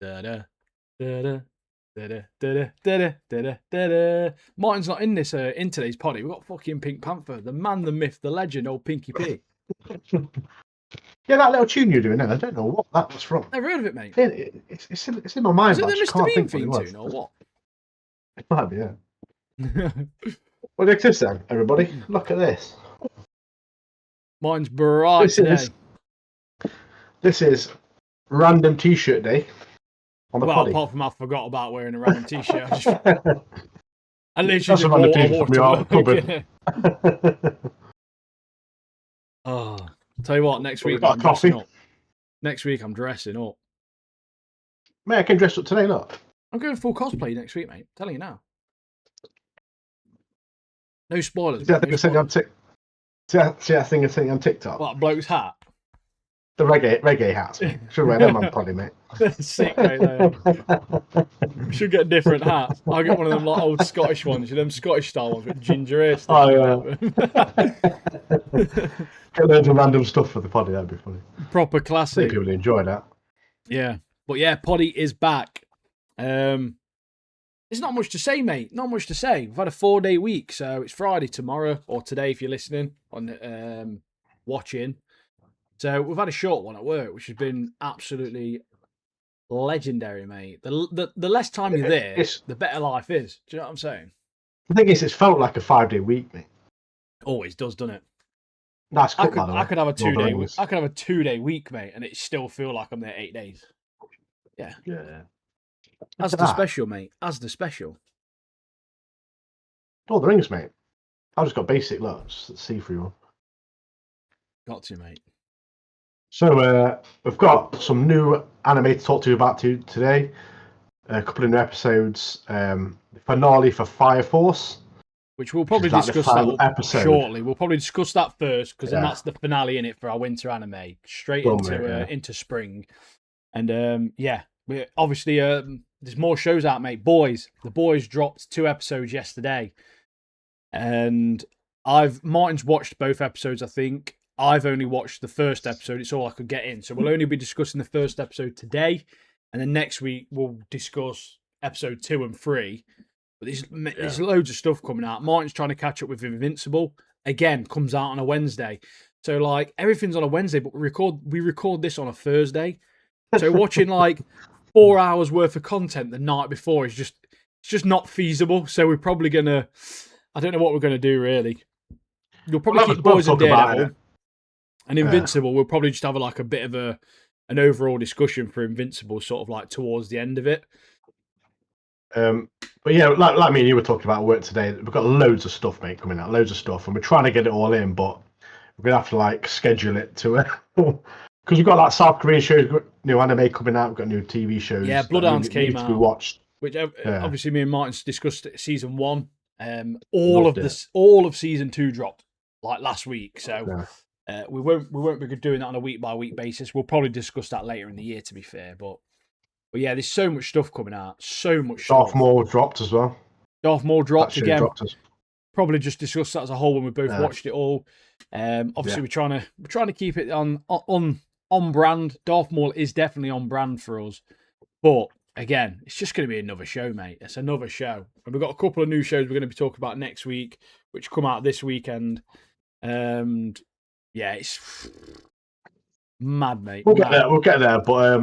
Da-da, da-da, da-da, da-da, da-da, da-da, da-da. Martin's not in this in today's potty. We've got fucking Pink Panther, the man, the myth, the legend, old Pinky P. Yeah, that little tune you're doing there, I don't know what that was from. Never heard of it, mate. It's in my mind, Is it but I the just Mr. can't Bean think what it theme was. tune or what? It might be, yeah. Well, check this then, everybody. Look at this. Mine's bright today. This is random T-shirt day on the Well, potty. apart from I forgot about wearing a random T-shirt. I literally That's just a random wore T-shirt from your cupboard. Oh, tell you what, next week got I'm a coffee. dressing up. Next week I'm dressing up. Mate, I can dress up today, look. I'm going full cosplay next week, mate. I'm telling you now. No spoilers. See that thing I sent you on TikTok? What, a bloke's hat? The reggae hats, mate. Should wear them on potty, mate. Sick, mate. We should get different hats. I'll get one of them like old Scottish ones, them Scottish style ones with ginger hair. Oh, yeah. Get loads of random stuff for the potty, that'd be funny. Proper I classic. think people would enjoy that. Yeah. But yeah, potty is back. There's not much to say, mate. Not much to say. We've had a 4-day week, so it's Friday tomorrow, or today if you're listening on watching. So we've had a short one at work, which has been absolutely legendary, mate. The less time you're there, the better life is. Do you know what I'm saying? The thing is, it's felt like a 5-day week, mate. Always does, doesn't it? Nice cut, by the way. I could have a 2-day week. I could have a 2-day week, mate, and it still feel like I'm there 8 days. Yeah. Yeah. As the special, mate. As the special. Lord of the Rings, mate. I've just got basic looks. See-through one. Got to, mate. So we've got some new anime to talk to you about today. A couple of new episodes. The finale for Fire Force. Which we'll probably discuss that shortly. We'll probably discuss that first, because then that's the finale in it for our winter anime. Straight into spring. And yeah, we obviously there's more shows out, mate. The Boys dropped 2 episodes yesterday. And Martin's watched both episodes, I think. I've only watched the first episode. It's all I could get in. So we'll only be discussing the first episode today. And then next week, we'll discuss episode 2 and 3. But there's loads of stuff coming out. Martin's trying to catch up with Invincible. Again, comes out on a Wednesday. So, like, everything's on a Wednesday, but we record this on a Thursday. So watching, like, 4 hours worth of content the night before is just not feasible. So we're probably going to... I don't know what we're going to do, really. You'll probably keep Boys and Daredevil. And Invincible, we'll probably just have a bit of an overall discussion for Invincible, sort of like towards the end of it. But yeah, like me and you were talking about work today, we've got loads of stuff, mate, coming out, loads of stuff, and we're trying to get it all in, but we're gonna have to schedule it to because we've got South Korean shows, we've got new anime coming out, we've got new TV shows. Yeah, Bloodhounds came out. We watched, which obviously me and Martin's discussed season 1. All of season 2 dropped last week, so. We won't be doing that on a week by week basis. We'll probably discuss that later in the year, to be fair. But yeah, there's so much stuff coming out. So much. Darth Maul dropped as well. Darth Maul dropped again. Probably just discuss that as a whole when we both watched it all. Obviously, we're trying to keep it on brand. Darth Maul is definitely on brand for us. But again, it's just going to be another show, mate. It's another show, and we've got a couple of new shows we're going to be talking about next week, which come out this weekend. Yeah, it's mad, mate. We'll get there. But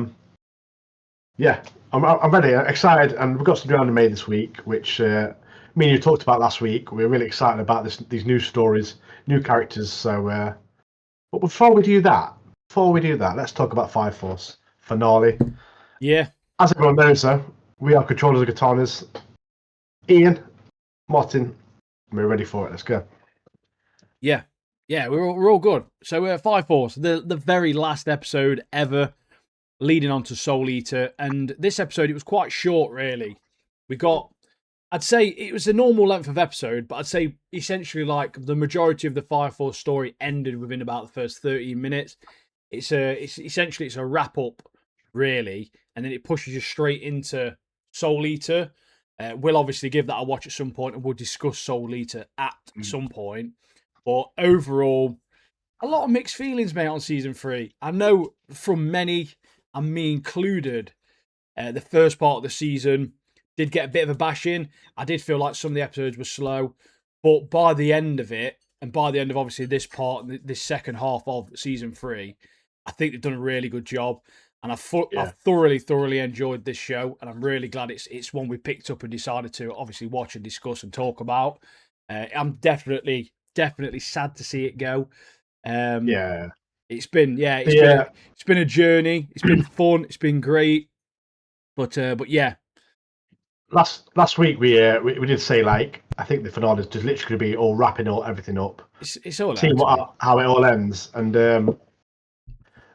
yeah, I'm ready, excited, and we've got some new anime this week, which me and you talked about last week. We're really excited about these new stories, new characters. So, but before we do that, let's talk about Fire Force finale. Yeah, as everyone knows, though, we are controllers of Katanas. Ian, Martin, we're ready for it. Let's go. Yeah, we're all good. So we're at Fire Force, the very last episode ever, leading on to Soul Eater. And this episode, it was quite short, really. I'd say it was a normal length of episode, but I'd say essentially the majority of the Fire Force story ended within about the first 13 minutes. It's essentially a wrap up, really, and then it pushes you straight into Soul Eater. We'll obviously give that a watch at some point, and we'll discuss Soul Eater at some point. But overall, a lot of mixed feelings, mate, on season 3. I know from many, and me included, The first part of the season did get a bit of a bashing. I did feel like some of the episodes were slow, but by the end of it, and by the end of obviously this part, this second half of season 3, I think they've done a really good job. And I've thoroughly enjoyed this show, and I'm really glad it's one we picked up and decided to obviously watch and discuss and talk about. I'm definitely sad to see it go. It's been it's been a journey. It's been fun. It's been great. But yeah. Last week we did say, like, I think the finale is just literally be all wrapping everything up. It's all seeing how it all ends, and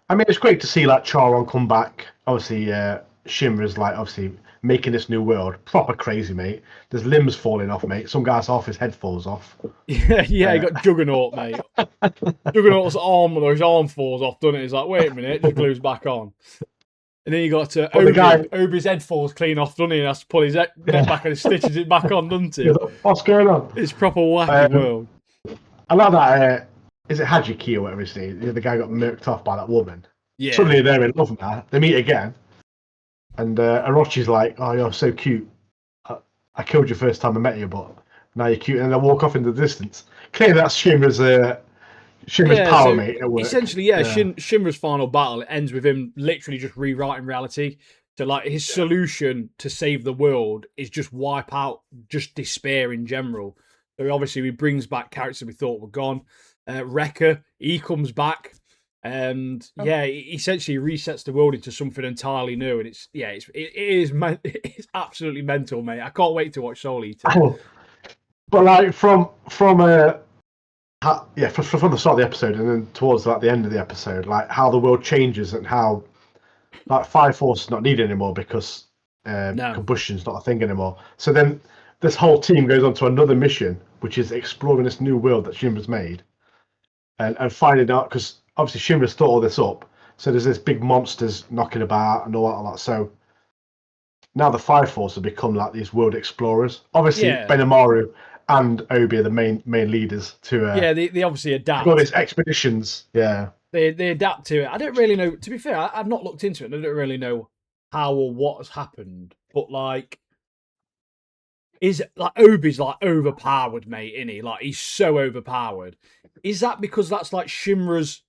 I mean, it's great to see like Charon come back. Obviously, Shinra's like obviously making this new world proper crazy, mate. There's limbs falling off, mate. Some guy's off, his head falls off. Yeah, he got Juggernaut, mate. Juggernaut's arm, or his arm falls off, doesn't it? He's like, wait a minute, just glues back on. And then you got Obi's head falls clean off, doesn't he? He has to pull his neck back and stitches it back on, doesn't he? What's going on? It's proper wacky world. I like that. Is it Hajiki or whatever his name? The guy got murked off by that woman. Yeah. Suddenly they're in love now. They meet again. And Orochi's like, oh, you're so cute. I killed you first time I met you, but now you're cute. And they walk off into the distance. Clearly that's Shinra's power, mate. Essentially, Shinra's final battle, it ends with him literally just rewriting reality. So, like, his solution to save the world is just wipe out just despair in general. So, obviously, he brings back characters we thought were gone. Wrecker, he comes back. And he essentially resets the world into something entirely new, and it's absolutely mental, mate. I can't wait to watch Soul Eater. But like from the start of the episode and then towards like the end of the episode, like how the world changes and how like Fire Force is not needed anymore because combustion's not a thing anymore. So then this whole team goes on to another mission, which is exploring this new world that Shinra's made, and finding out because. Obviously, Shinra's thought all this up, so there's this big monsters knocking about and all that. So now the Fire Force have become like these world explorers. Obviously, Benimaru and Obi are the main leaders to. They obviously adapt. All these expeditions. Yeah, they adapt to it. I don't really know. To be fair, I've not looked into it. I don't really know how or what has happened. But like, is like Obi's like overpowered, mate? Isn't he? Like he's so overpowered. Is that because that's like Shinra's?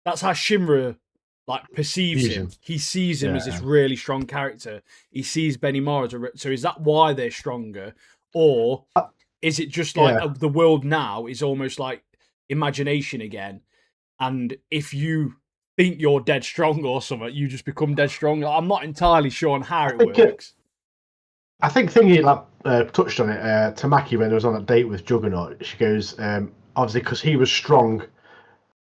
That's how Shinra like perceives him. He sees him as this really strong character. He sees Benimaru so is that why they're stronger, or is it just like the world now is almost like imagination again? And if you think you're dead strong or something, you just become dead strong. I'm not entirely sure on how it works. I think Thingy touched on it. Tamaki, when he was on a date with Juggernaut, she goes, obviously because he was strong.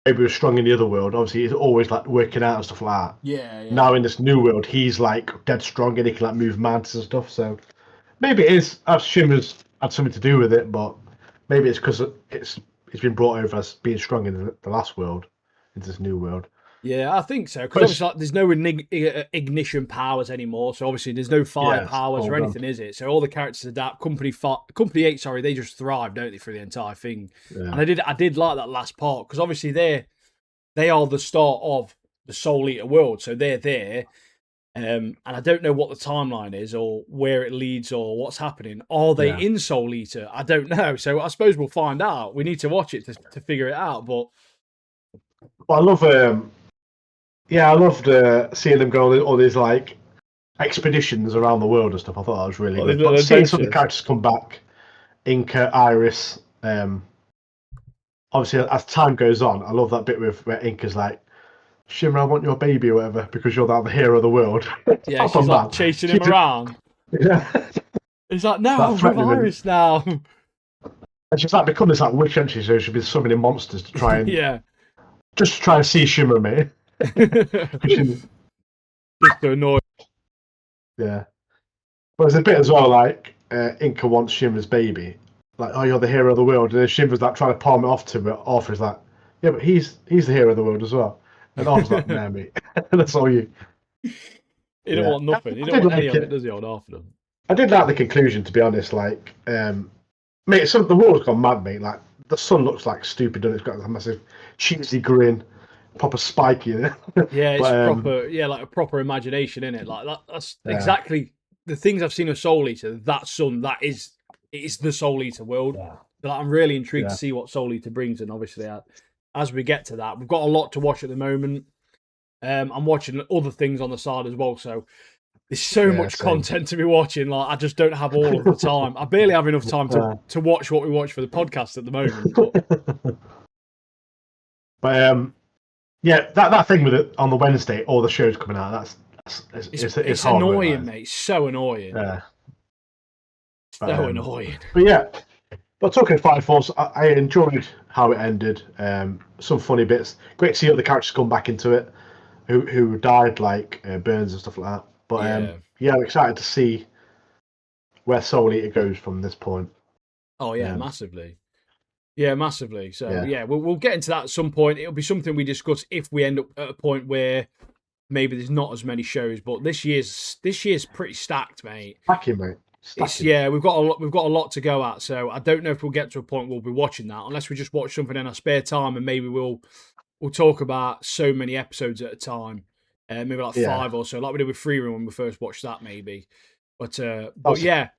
Obi was strong in the other world. Obviously, he's always like working out and stuff like that. Yeah. Now in this new world, he's like dead strong and he can like move mountains and stuff. So maybe it is. Shinra's had something to do with it, but maybe it's because it's been brought over as being strong in the last world into this new world. Yeah, I think so. Because obviously, like, there's no ignition powers anymore. So obviously, there's no fire powers or anything, is it? So all the characters adapt. Company 8, they just thrive, don't they, through the entire thing? Yeah. And I did like that last part because obviously they are the start of the Soul Eater world. So they're there, and I don't know what the timeline is or where it leads or what's happening. Are they in Soul Eater? I don't know. So I suppose we'll find out. We need to watch it to figure it out. But I love. I loved seeing them go on all these like expeditions around the world and stuff. I thought that was really good. But seeing some of the characters come back, Inca, Iris. Obviously, as time goes on, I love that bit where Inca's like, "Shinra, I want your baby," or whatever, because you're the hero of the world. Yeah, she's like chasing him around. Yeah, he's like, "No, I'm with Iris now." And she's like become this like witch, and so she'll be summoning monsters to try and just to try and see Shinra, mate. Just to annoy. Yeah, but there's a bit as well like Inca wants Shinra's baby, like, "Oh, you're the hero of the world," and then Shinra's like trying to palm it off to him, but Arthur's like, "Yeah, but he's the hero of the world as well," and Arthur's like, "Nah, mate, that's all you." He don't want nothing. He don't want any of it, does he, old Arthur? I did like the conclusion, to be honest. Like, mate, the world's gone mad, mate. Like, the sun looks like stupid, and it's got a massive cheesy grin. proper spiky. Yeah, it's proper. Yeah, like a proper imagination in it. Like that's exactly the things I've seen of Soul Eater. That son, that is, it's the Soul Eater world. Yeah. But I'm really intrigued to see what Soul Eater brings, and obviously, as we get to that, we've got a lot to watch at the moment. I'm watching other things on the side as well, so there's so much content to be watching. Like I just don't have all of the time. I barely have enough time to watch what we watch for the podcast at the moment. But yeah, that thing with it on the Wednesday, all the shows coming out. It's hard annoying, work, mate. So annoying. Yeah, so annoying. But yeah, but talking Fire Force, I enjoyed how it ended. Some funny bits. Great to see other characters come back into it, who died, like Burns and stuff like that. But yeah, I'm excited to see where Soul Eater goes from this point. Oh yeah, massively. Yeah, massively. So yeah, we'll get into that at some point. It'll be something we discuss if we end up at a point where maybe there's not as many shows. But this year's pretty stacked, mate. Stacking, mate. Yeah, we've got a lot to go at. So I don't know if we'll get to a point where we'll be watching that unless we just watch something in our spare time, and maybe we'll talk about so many episodes at a time. Maybe like 5 or so, like we did with Free Room when we first watched that, maybe. But yeah,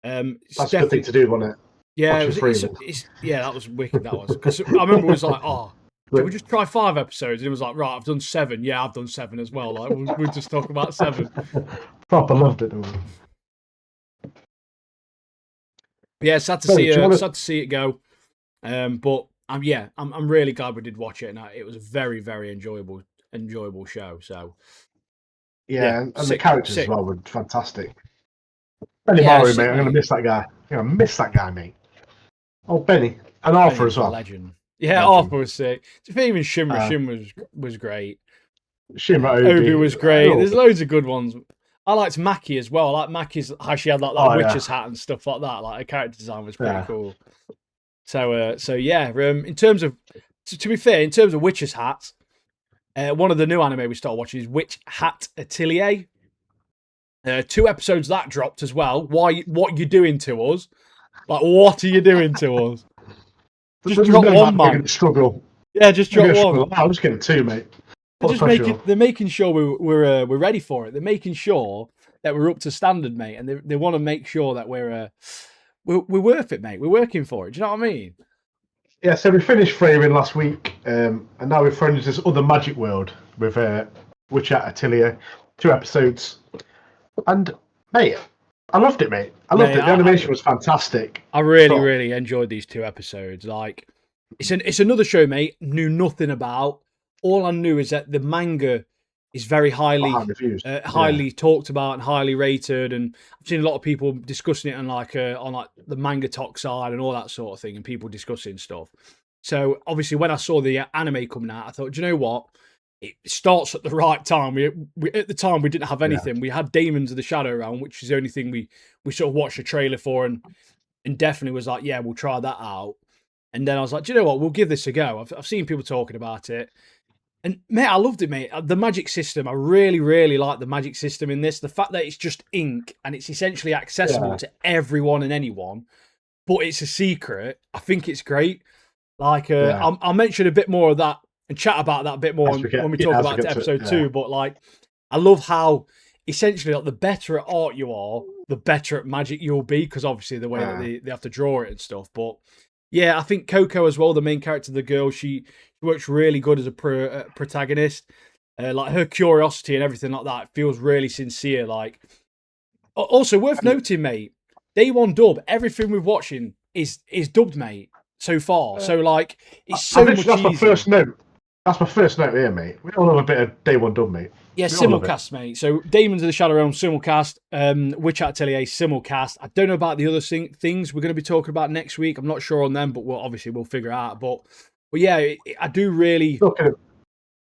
that's a good thing to do, wasn't it? Yeah, that was wicked. That was because I remember it was like, oh, did we just try 5 episodes? And it was like, right, I've done 7. Yeah, I've done 7 as well. Like we'll just talk about 7. Proper loved it. Yeah, sad to see it go. But I'm really glad we did watch it, and it was a very, very enjoyable show. So and the characters as well were fantastic. Benny Murray, mate, I'm gonna miss that guy. I'm gonna miss that guy, mate. Oh, Benny and Arthur as well. Legend. Yeah, Arthur was sick. Even Shimmer, was great. Shimmer, Obi was great. There's loads of good ones. I liked Mackie as well. I like Mackie's how she had like that witch's hat and stuff like that. Like her character design was pretty cool. So yeah. In terms of, to be fair, in terms of witch's hats, one of the new anime we started watching is Witch Hat Atelier. 2 episodes that dropped as well. What you doing to us? Like, what are you doing to us? Just drop one, man. Struggle. Yeah, just drop one. I'm just getting 2, mate. They're making sure we're ready for it. They're making sure that we're up to standard, mate, and they want to make sure that we're worth it, mate. We're working for it. Do you know what I mean? Yeah. So we finished Framing last week, and now we're thrown into this other magic world with Witch at Atelier, 2 episodes, and mate, I loved it, mate. I loved it. The animation was fantastic. I really enjoyed these 2 episodes. Like, it's another show, mate. Knew nothing about. All I knew is that the manga is very highly talked about and highly rated, and I've seen a lot of people discussing it on the manga talk side and all that sort of thing, and people discussing stuff. So obviously, when I saw the anime coming out, I thought, do you know what? It starts at the right time. We at the time we didn't have anything. We had Daemons of the Shadow Realm, which is the only thing we sort of watched a trailer for, and definitely was like, yeah, we'll try that out. And then I was like, do you know what? We'll give this a go. I've seen people talking about it. And, mate, I loved it, mate. The magic system, I really, really like the magic system in this. The fact that it's just ink and it's essentially accessible to everyone and anyone, but it's a secret, I think it's great. Like, I'll mention a bit more of that and chat about that a bit more when we talk about episode 2. But, like, I love how, essentially, like, the better at art you are, the better at magic you'll be, because obviously the way that they have to draw it and stuff. But, yeah, I think Coco as well, the main character, the girl, she works really good as a protagonist. Like her curiosity and everything like that feels really sincere. Like, also worth noting, mate. Day 1 dub. Everything we're watching is dubbed, mate. So far, so like it's so much easier. That's my first note. That's my first note here, mate. We all love a bit of Day 1 dub, mate. Yeah, simulcast, mate. So Daemons of the Shadow Realm simulcast, Witch Atelier simulcast. I don't know about the other things we're going to be talking about next week. I'm not sure on them, but we'll figure it out. But yeah, I do really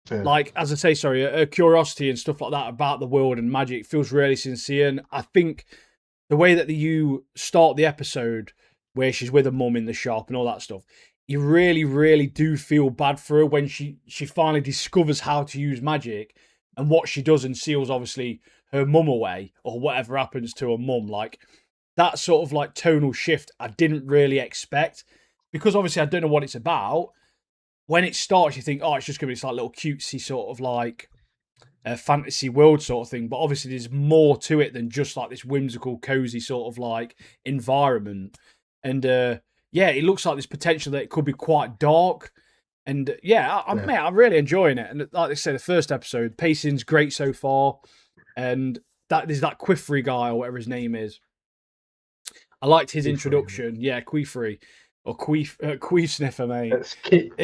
like, as I say, sorry, a curiosity and stuff like that about the world and magic feels really sincere. And I think the way that you start the episode, where she's with her mum in the shop and all that stuff, you really, really do feel bad for her when she finally discovers how to use magic and what she does and seals, obviously, her mum away or whatever happens to her mum. Like, that sort of like tonal shift I didn't really expect, because obviously I don't know what it's about. when it starts, you think, oh, it's just going to be this like little cutesy sort of like a fantasy world sort of thing. But obviously, there's more to it than just like this whimsical, cozy sort of like environment. And yeah, it looks like there's potential that it could be quite dark. And yeah, I'm really enjoying it. And like I said, the first episode, pacing's great so far. And there's that Quiffery guy or whatever his name is. I liked his introduction. Yeah, Queefrey. Or Queef Sniffer, mate. Is it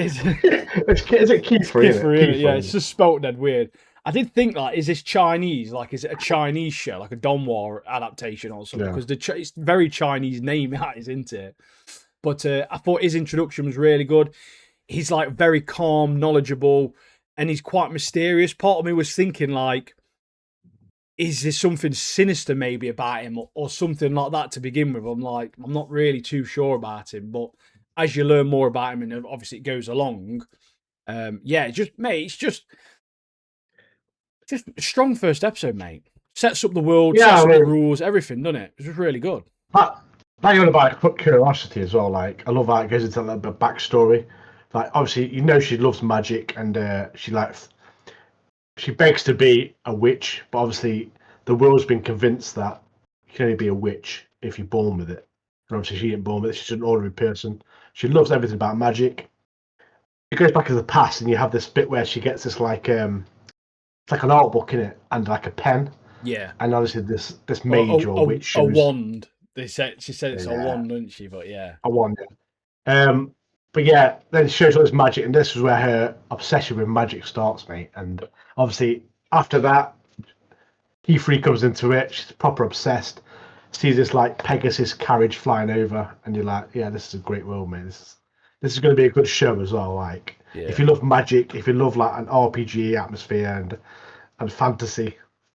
Kiefer? Yeah, it's just spelt dead weird. I did think, like, is this Chinese? Like, is it a Chinese show, like a Donghua adaptation or something? Because it's very Chinese name, that is, isn't it? But I thought his introduction was really good. He's, like, very calm, knowledgeable, and he's quite mysterious. Part of me was thinking, like, is there something sinister maybe about him or something like that to begin with? I'm not really too sure about him, but as you learn more about him and obviously it goes along, it's just a strong first episode, mate. Sets up the world, sets up the rules, everything, doesn't it? It's just really good. That you're about curiosity as well. Like, I love how it goes into a little bit of backstory. Like, obviously, she loves magic and she begs to be a witch, but obviously the world's been convinced that you can only be a witch if you're born with it. And obviously she ain't born with it. She's an ordinary person. She loves everything about magic. It goes back to the past, and you have this bit where she gets this like it's like an art book in it and like a pen. Yeah. And obviously this mage or witch a wand. She said it's a wand, didn't she? But yeah, a wand. But yeah, then she shows all this magic, and this is where her obsession with magic starts, mate. And obviously, after that, Kiefer comes into it. She's proper obsessed. Sees this like Pegasus carriage flying over, and you're like, yeah, this is a great world, mate. This is going to be a good show as well. Like, if you love magic, if you love like an RPG atmosphere and fantasy,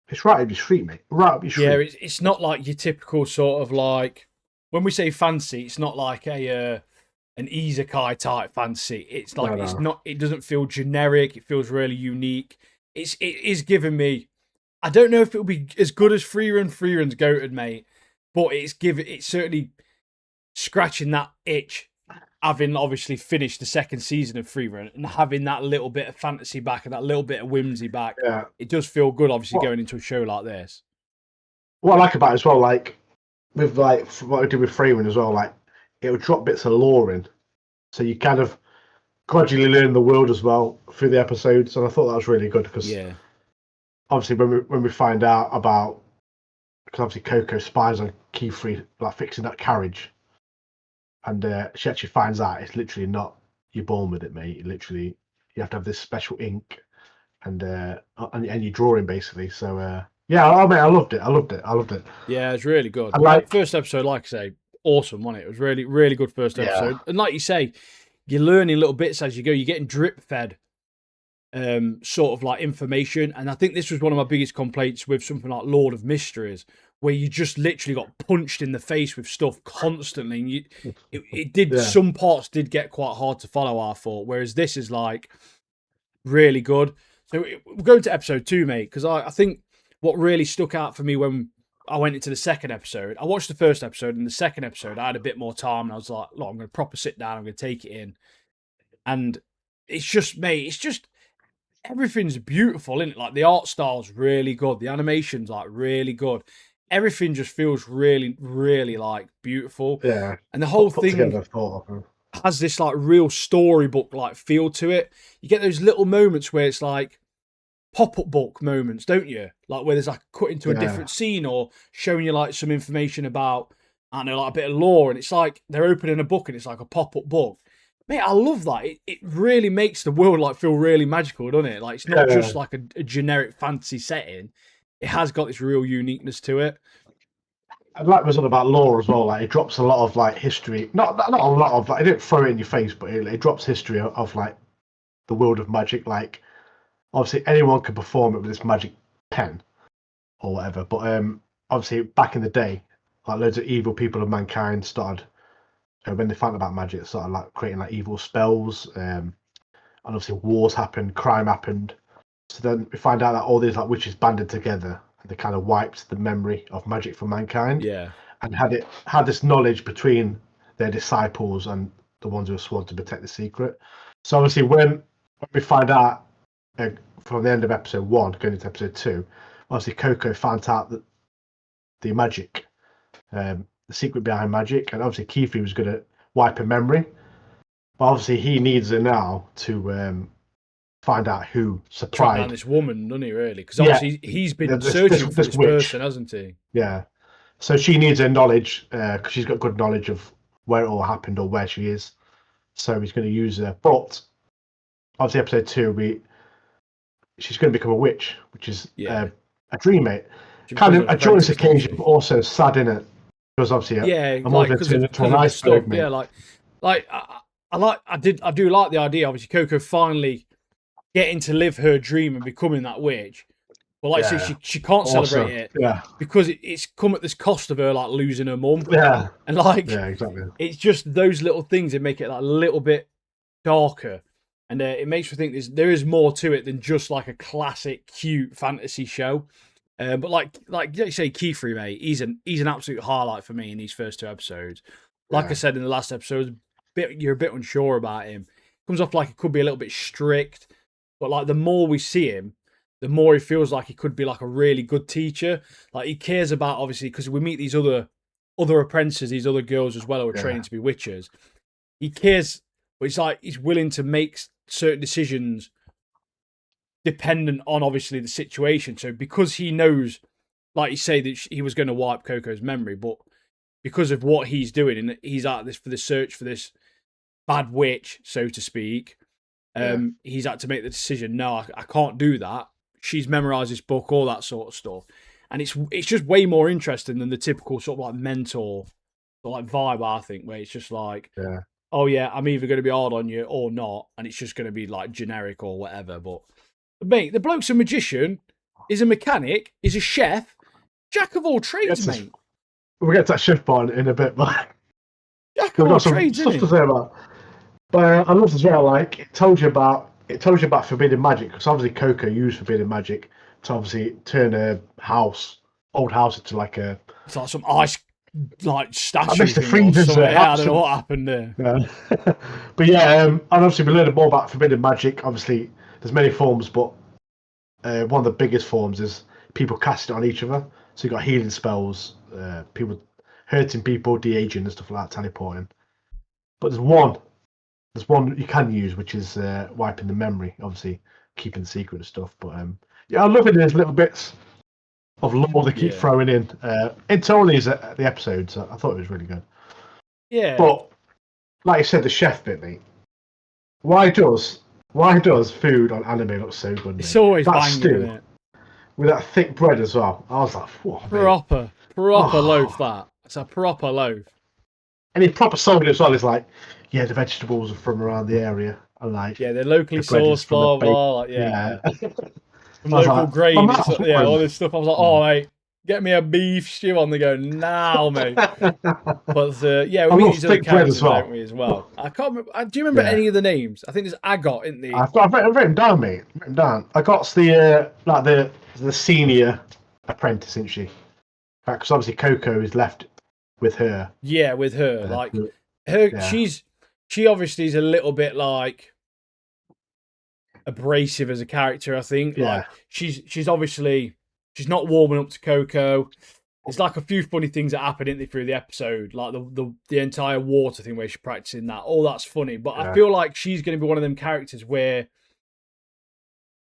it's right up your street, mate. Right up your street. Yeah, it's not like your typical sort of like, when we say fancy, it's not like an isekai type fantasy. It's like it's not. It doesn't feel generic. It feels really unique. It is giving me. I don't know if it'll be as good as Freerun. Freerun's goated, mate, but it's certainly scratching that itch. Having obviously finished the second season of Freerun and having that little bit of fantasy back and that little bit of whimsy back, it does feel good. Obviously, going into a show like this. What I like about it as well, like with like what I did with Freerun as well, like it'll drop bits of lore in, so you kind of gradually learn the world as well through the episodes. And I thought that was really good because obviously when we find out about, because obviously Coco spies on Kiefer like fixing that carriage. And she actually finds out it's literally not you're born with it, mate. Literally, you have to have this special ink, and you're drawing basically. So mate, I loved it. Yeah, it's really good. And first episode, like I say, awesome, wasn't it? It was really, really good first episode. And like you say, you're learning little bits as you go. You're getting drip fed, sort of like information. And I think this was one of my biggest complaints with something like Lord of Mysteries, where you just literally got punched in the face with stuff constantly. And some parts did get quite hard to follow, I thought, whereas this is like really good. So we're going to episode 2, mate, because I think what really stuck out for me when I went into the second episode, I watched the first episode, and the second episode I had a bit more time, and I was like, look, I'm going to proper sit down, I'm going to take it in. And it's just, mate, everything's beautiful, isn't it? Like, the art style's really good, the animation's like really good. Everything just feels really, really like beautiful. Yeah. And the whole thing has this like real storybook like feel to it. You get those little moments where it's like pop-up book moments, don't you? Like where there's like cut into a different scene or showing you like some information about, I don't know, like a bit of lore. And it's like they're opening a book and it's like a pop-up book. Mate, I love that. It really makes the world like feel really magical, doesn't it? Like it's not just like a generic fantasy setting. It has got this real uniqueness to it. And like was on about lore as well. Like it drops a lot of like history. Not a lot of like, it didn't throw it in your face, but it drops history of like the world of magic. Like obviously anyone can perform it with this magic pen or whatever. But obviously back in the day, like loads of evil people of mankind started when they found about magic, started like creating like evil spells. And obviously wars happened, crime happened. So then we find out that all these like witches banded together and they kind of wiped the memory of magic from mankind. Yeah. And had this knowledge between their disciples and the ones who were sworn to protect the secret. So obviously, when we find out from the end of episode 1 going into episode 2, obviously Coco found out that the magic, the secret behind magic, and obviously Kiefer was going to wipe her memory. But obviously, he needs her now to find out who supplied. Track down this woman, doesn't he? Really? Because obviously he's been searching for this person, hasn't he? Yeah. So she needs her knowledge because she's got good knowledge of where it all happened or where she is. So he's going to use her. But obviously, episode 2, she's going to become a witch, which is a dream mate. Kind of a joyous occasion, but also sad in it because obviously, I'm like because of the stuff. Yeah, I do like the idea. Obviously, Coco finally getting to live her dream and becoming that witch. But like I say, she can't celebrate it because it's come at this cost of her like losing her mum. Yeah, and like exactly. It's just those little things that make it like a little bit darker, and it makes me think there is more to it than just like a classic cute fantasy show. But like you say, Kiefer, mate, he's an absolute highlight for me in these first 2 episodes. Like I said in the last episode, you're a bit unsure about him. Comes off like it could be a little bit strict, but like the more we see him, the more he feels like he could be like a really good teacher. Like he cares about, obviously, because we meet these other apprentices, these other girls as well who are training to be witches. He cares, but it's like he's willing to make certain decisions dependent on obviously the situation. So because he knows, like you say, that he was going to wipe Coco's memory, but because of what he's doing, and he's out this for the search for this bad witch, so to speak, he's had to make the decision. No, I can't do that. She's memorized this book, all that sort of stuff, and it's just way more interesting than the typical sort of like mentor, sort of like vibe. I think where it's just like, oh yeah, I'm either going to be hard on you or not, and it's just going to be like generic or whatever. But mate, the bloke's a magician, is a mechanic, is a chef, jack of all trades, mate. We'll get to that chef part in a bit, but jack of all trades, stuff to say about. But I love as well, like it told you about forbidden magic, because obviously Coco used forbidden magic to obviously turn a old house into like a. It's like some ice like statue. I missed the freezers. I don't know what happened there. Yeah. But and obviously we learned more about forbidden magic. Obviously, there's many forms, but one of the biggest forms is people cast it on each other. So you got healing spells, people hurting people, de-aging and stuff like that, teleporting. But there's one you can use, which is wiping the memory, obviously keeping the secret and stuff. But I'm loving these little bits of lore they keep throwing in. It's only the episodes. I thought it was really good. Yeah. But like you said, the chef bit, mate. Why does food on anime look so good? It's always banging, isn't it? With that thick bread as well. I was like, what? Proper loaf. That it's a proper loaf. And he proper sold it as well. It's like, the vegetables are from around the area. And like, they're locally sourced, blah blah. Like, from local grain, all this stuff. I was like, oh mate, get me a beef stew on the go now, mate. But we meet these other characters, don't we, as well? I can't remember. Do you remember any of the names? I think there's Agot, isn't there? I've written down, mate. Agot's the senior apprentice, isn't she? Because obviously Coco is left with her. Yeah, with her. Like her, she obviously is a little bit like abrasive as a character. I think. Yeah. Like she's obviously not warming up to Coco. There's like a few funny things that happen, isn't there, through the episode, like the entire water thing where she's practicing that. All that's funny, but I feel like she's going to be one of them characters where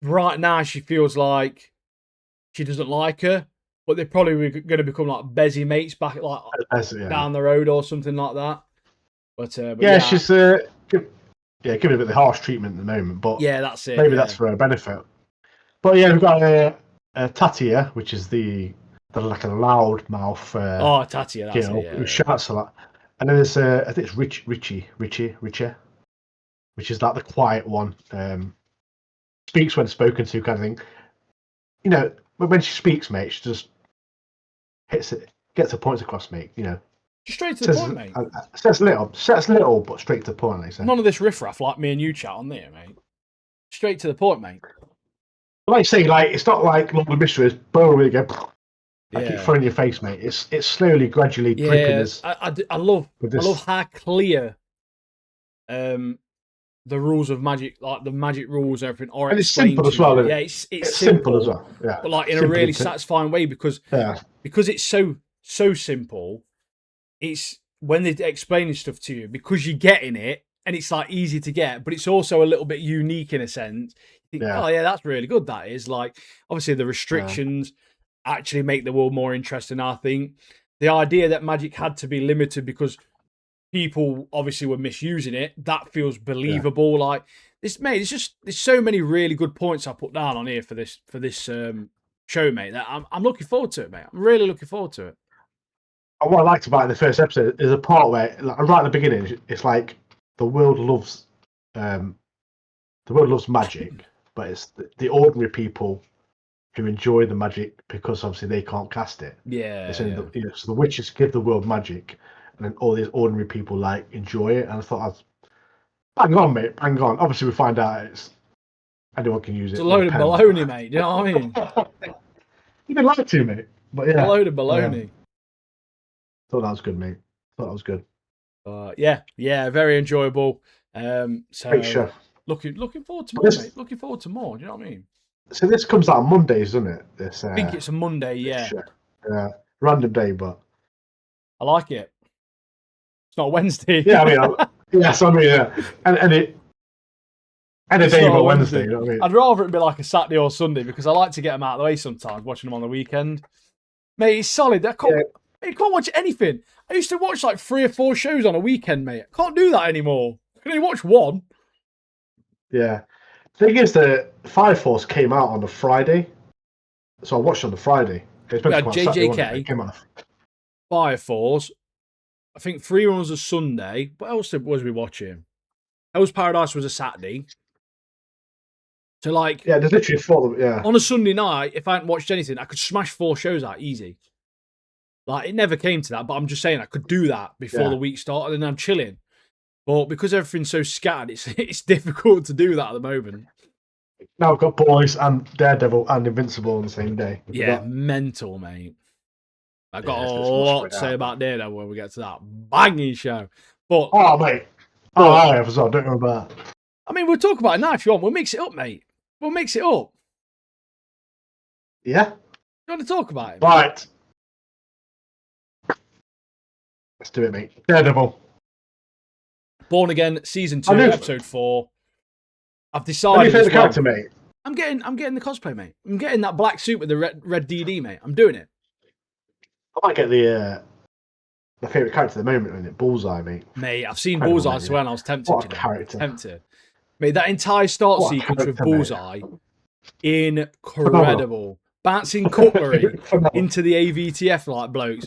right now she feels like she doesn't like her. But they're probably going to become like Bezzy mates back like down the road or something like that. But she's giving it a bit of the harsh treatment at the moment. But that's it. Maybe that's for her benefit. But we've got a Atelier, which is the like a loud mouth. Atelier, that's girl it, who shouts a lot. And then there's I think it's Richie, which is like the quiet one. Speaks when spoken to, kind of thing. You know, when she speaks, mate, she just gets her points across, mate. You know, just straight to the point, mate. Says little, but straight to the point. Like none of this riffraff like me and you chat on there, mate. Straight to the point, mate. Like I say, like it's not like Lord of the Mysteries, boom, again. Keep throwing in your face, mate. It's slowly, gradually dripping. I love how clear the the rules of magic, like the magic rules, everything, or and it's simple as well. Yeah, it's simple as well. Yeah, but like in a really satisfying way because it's so simple. It's when they're explaining stuff to you because you're getting it and it's like easy to get, but it's also a little bit unique in a sense. You think, oh yeah, that's really good. That is like obviously the restrictions actually make the world more interesting. I think the idea that magic had to be limited because people obviously were misusing it, that feels believable. Like this, mate. There's so many really good points I put down on here for this show, mate. That I'm looking forward to it, mate. I'm really looking forward to it. And what I liked about it in the first episode is a part where, like, right at the beginning, it's like the world loves magic, but it's the ordinary people who enjoy the magic because obviously they can't cast it. Yeah. So the witches give the world magic, and then all these ordinary people like enjoy it. And I thought, bang on, mate, bang on. Obviously, we find out it's anyone can use it. It's a load of baloney, mate. Do you know what I mean? You didn't like to, mate, but yeah, a load of baloney. Thought that was good, mate. Thought that was good. Yeah, very enjoyable. So great show. Looking forward to more, mate. Looking forward to more. Do you know what I mean? So this comes out on Mondays, doesn't it? This I think it's a Monday. Yeah. Random day, but I like it. It's not Wednesday. Yeah, I mean, and a day but Wednesday. You know what I mean? I'd rather it be like a Saturday or Sunday because I like to get them out of the way sometimes, watching them on the weekend. Mate, it's solid. I can't watch anything. I used to watch like 3 or 4 shows on a weekend, mate. I can't do that anymore. I can only watch one. Yeah. The thing is that Fire Force came out on a Friday, so I watched on the Friday. We had JJK, Fire Force. I think 3 was a Sunday. What else was we watching? Hell's Paradise was a Saturday. So like, there's literally 4. Yeah. On a Sunday night, if I hadn't watched anything, I could smash 4 shows out easy. Like it never came to that, but I'm just saying I could do that before the week started, and I'm chilling. But because everything's so scattered, it's difficult to do that at the moment. Now I've got Boys and Daredevil and Invincible on the same day. Mental, mate. I've got a lot to say about Daredevil when we get to that banging show. But mate. I have as well. Don't know about that. I mean, we'll talk about it now if you want. We'll mix it up, mate. We'll mix it up. Yeah? You want to talk about it? Right. Let's do it, mate. Daredevil. Born Again, Season 2, Episode 4. I've decided. What do you think the character, mate? I'm getting the cosplay, mate. I'm getting that black suit with the red DD, mate. I'm doing it. I might get the favourite character at the moment, isn't it? Bullseye, mate. Mate, I've seen Bullseye, so when I was tempted. What a character. Tempted. Mate, that entire start sequence with Bullseye, incredible. Bouncing cutlery into the AVTF like blokes.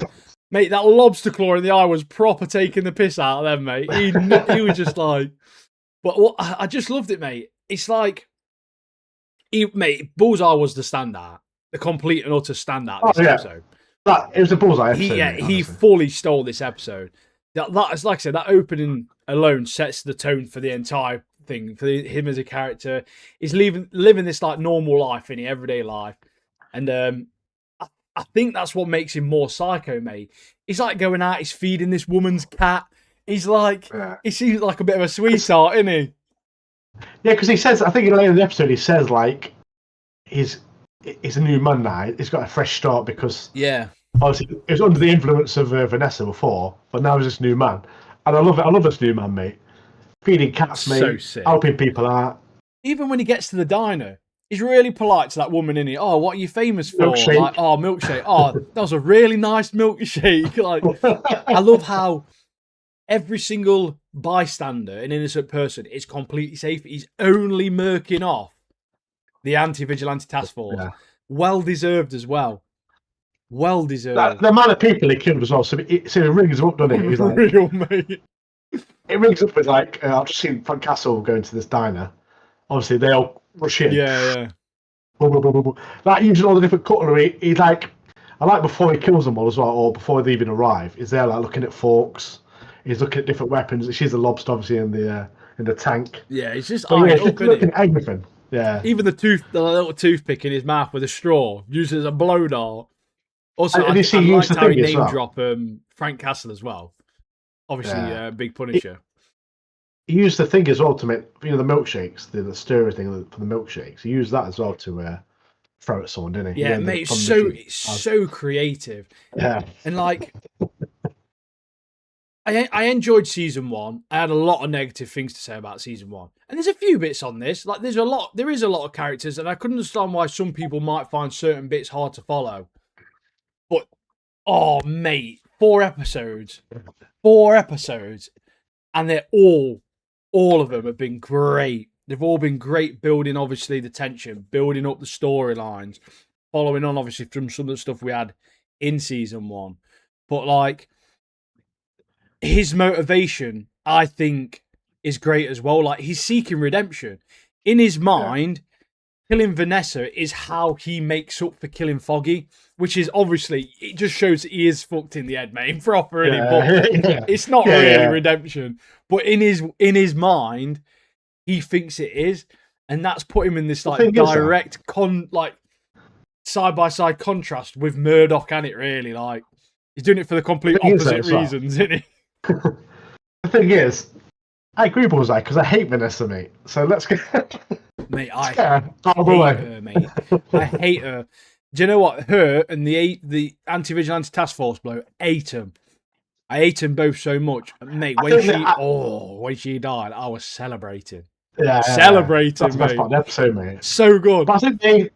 Mate, that lobster claw in the eye was proper taking the piss out of them, mate. He was just like... But I just loved it, mate. It's like... Mate, Bullseye was the standout. The complete and utter standout this episode. It was a Bullseye episode. He fully stole this episode. That is, like I said, that opening alone sets the tone for the entire thing. For him as a character. He's living this like normal life in everyday life. And I think that's what makes him more psycho, mate. He's like going out, he's feeding this woman's cat. He's like, he seems like a bit of a sweetheart, isn't he? Yeah, because he says, I think later in the episode, he says like, he's a new man now. He's got a fresh start because obviously he was under the influence of Vanessa before, but now he's this new man. And I love it. I love this new man, mate. Feeding cats, mate. So sick. Helping people out. Even when he gets to the diner, he's really polite to that woman, isn't he? Oh, what are you famous for? Milkshake. Like, oh, milkshake. Oh, that was a really nice milkshake. Like, I love how every single bystander, an innocent person, is completely safe. He's only murking off the anti-vigilante task force. Yeah. Well deserved as well. Well deserved. The amount of people he killed as well. So it rings up, doesn't it? He's like, real, mate. It rings up with like, I've just seen Frank Castle going to this diner. Obviously, they all rush in. Yeah. Like using all the different cutlery. He's like, I like before he kills them all as well, or before they even arrive. He's there like looking at forks. He's looking at different weapons. She's the lobster, obviously, in the tank. Yeah, he's just looking at everything. Yeah. Even the little toothpick in his mouth with a straw, used as a blow dart. Also, I liked how he name drop Frank Castle as well. Obviously, Big Punisher. he used the thing as well to make the milkshakes, the stirrer thing for the milkshakes. He used that as well to throw at someone, didn't he? Yeah, mate, it's so creative. Yeah, and like. I enjoyed season 1. I had a lot of negative things to say about season 1, and there's a few bits on this. Like, there is a lot of characters, and I couldn't understand why some people might find certain bits hard to follow. But oh, mate, 4 episodes, and they're all of them have been great. They've all been great, building obviously the tension, building up the storylines, following on obviously from some of the stuff we had in season 1. But like, his motivation, I think, is great as well. Like, he's seeking redemption. In his mind, killing Vanessa is how he makes up for killing Foggy, which is obviously, it just shows that he is fucked in the head, mate. Proper, but it's not really redemption. But in his mind, he thinks it is, and that's put him in this like direct side by side contrast with Murdoch, and it really like he's doing it for the complete opposite reasons, isn't he? The thing is, I agree with Bullseye because I hate Vanessa, mate. So let's go. Mate, I hate her, mate. I hate her. Do you know what? Her and the anti-vigilante task force bloke, ate them. I hate them both so much, mate. When she died, I was celebrating. Celebrating, that's the best part of the episode, mate. So good. But I think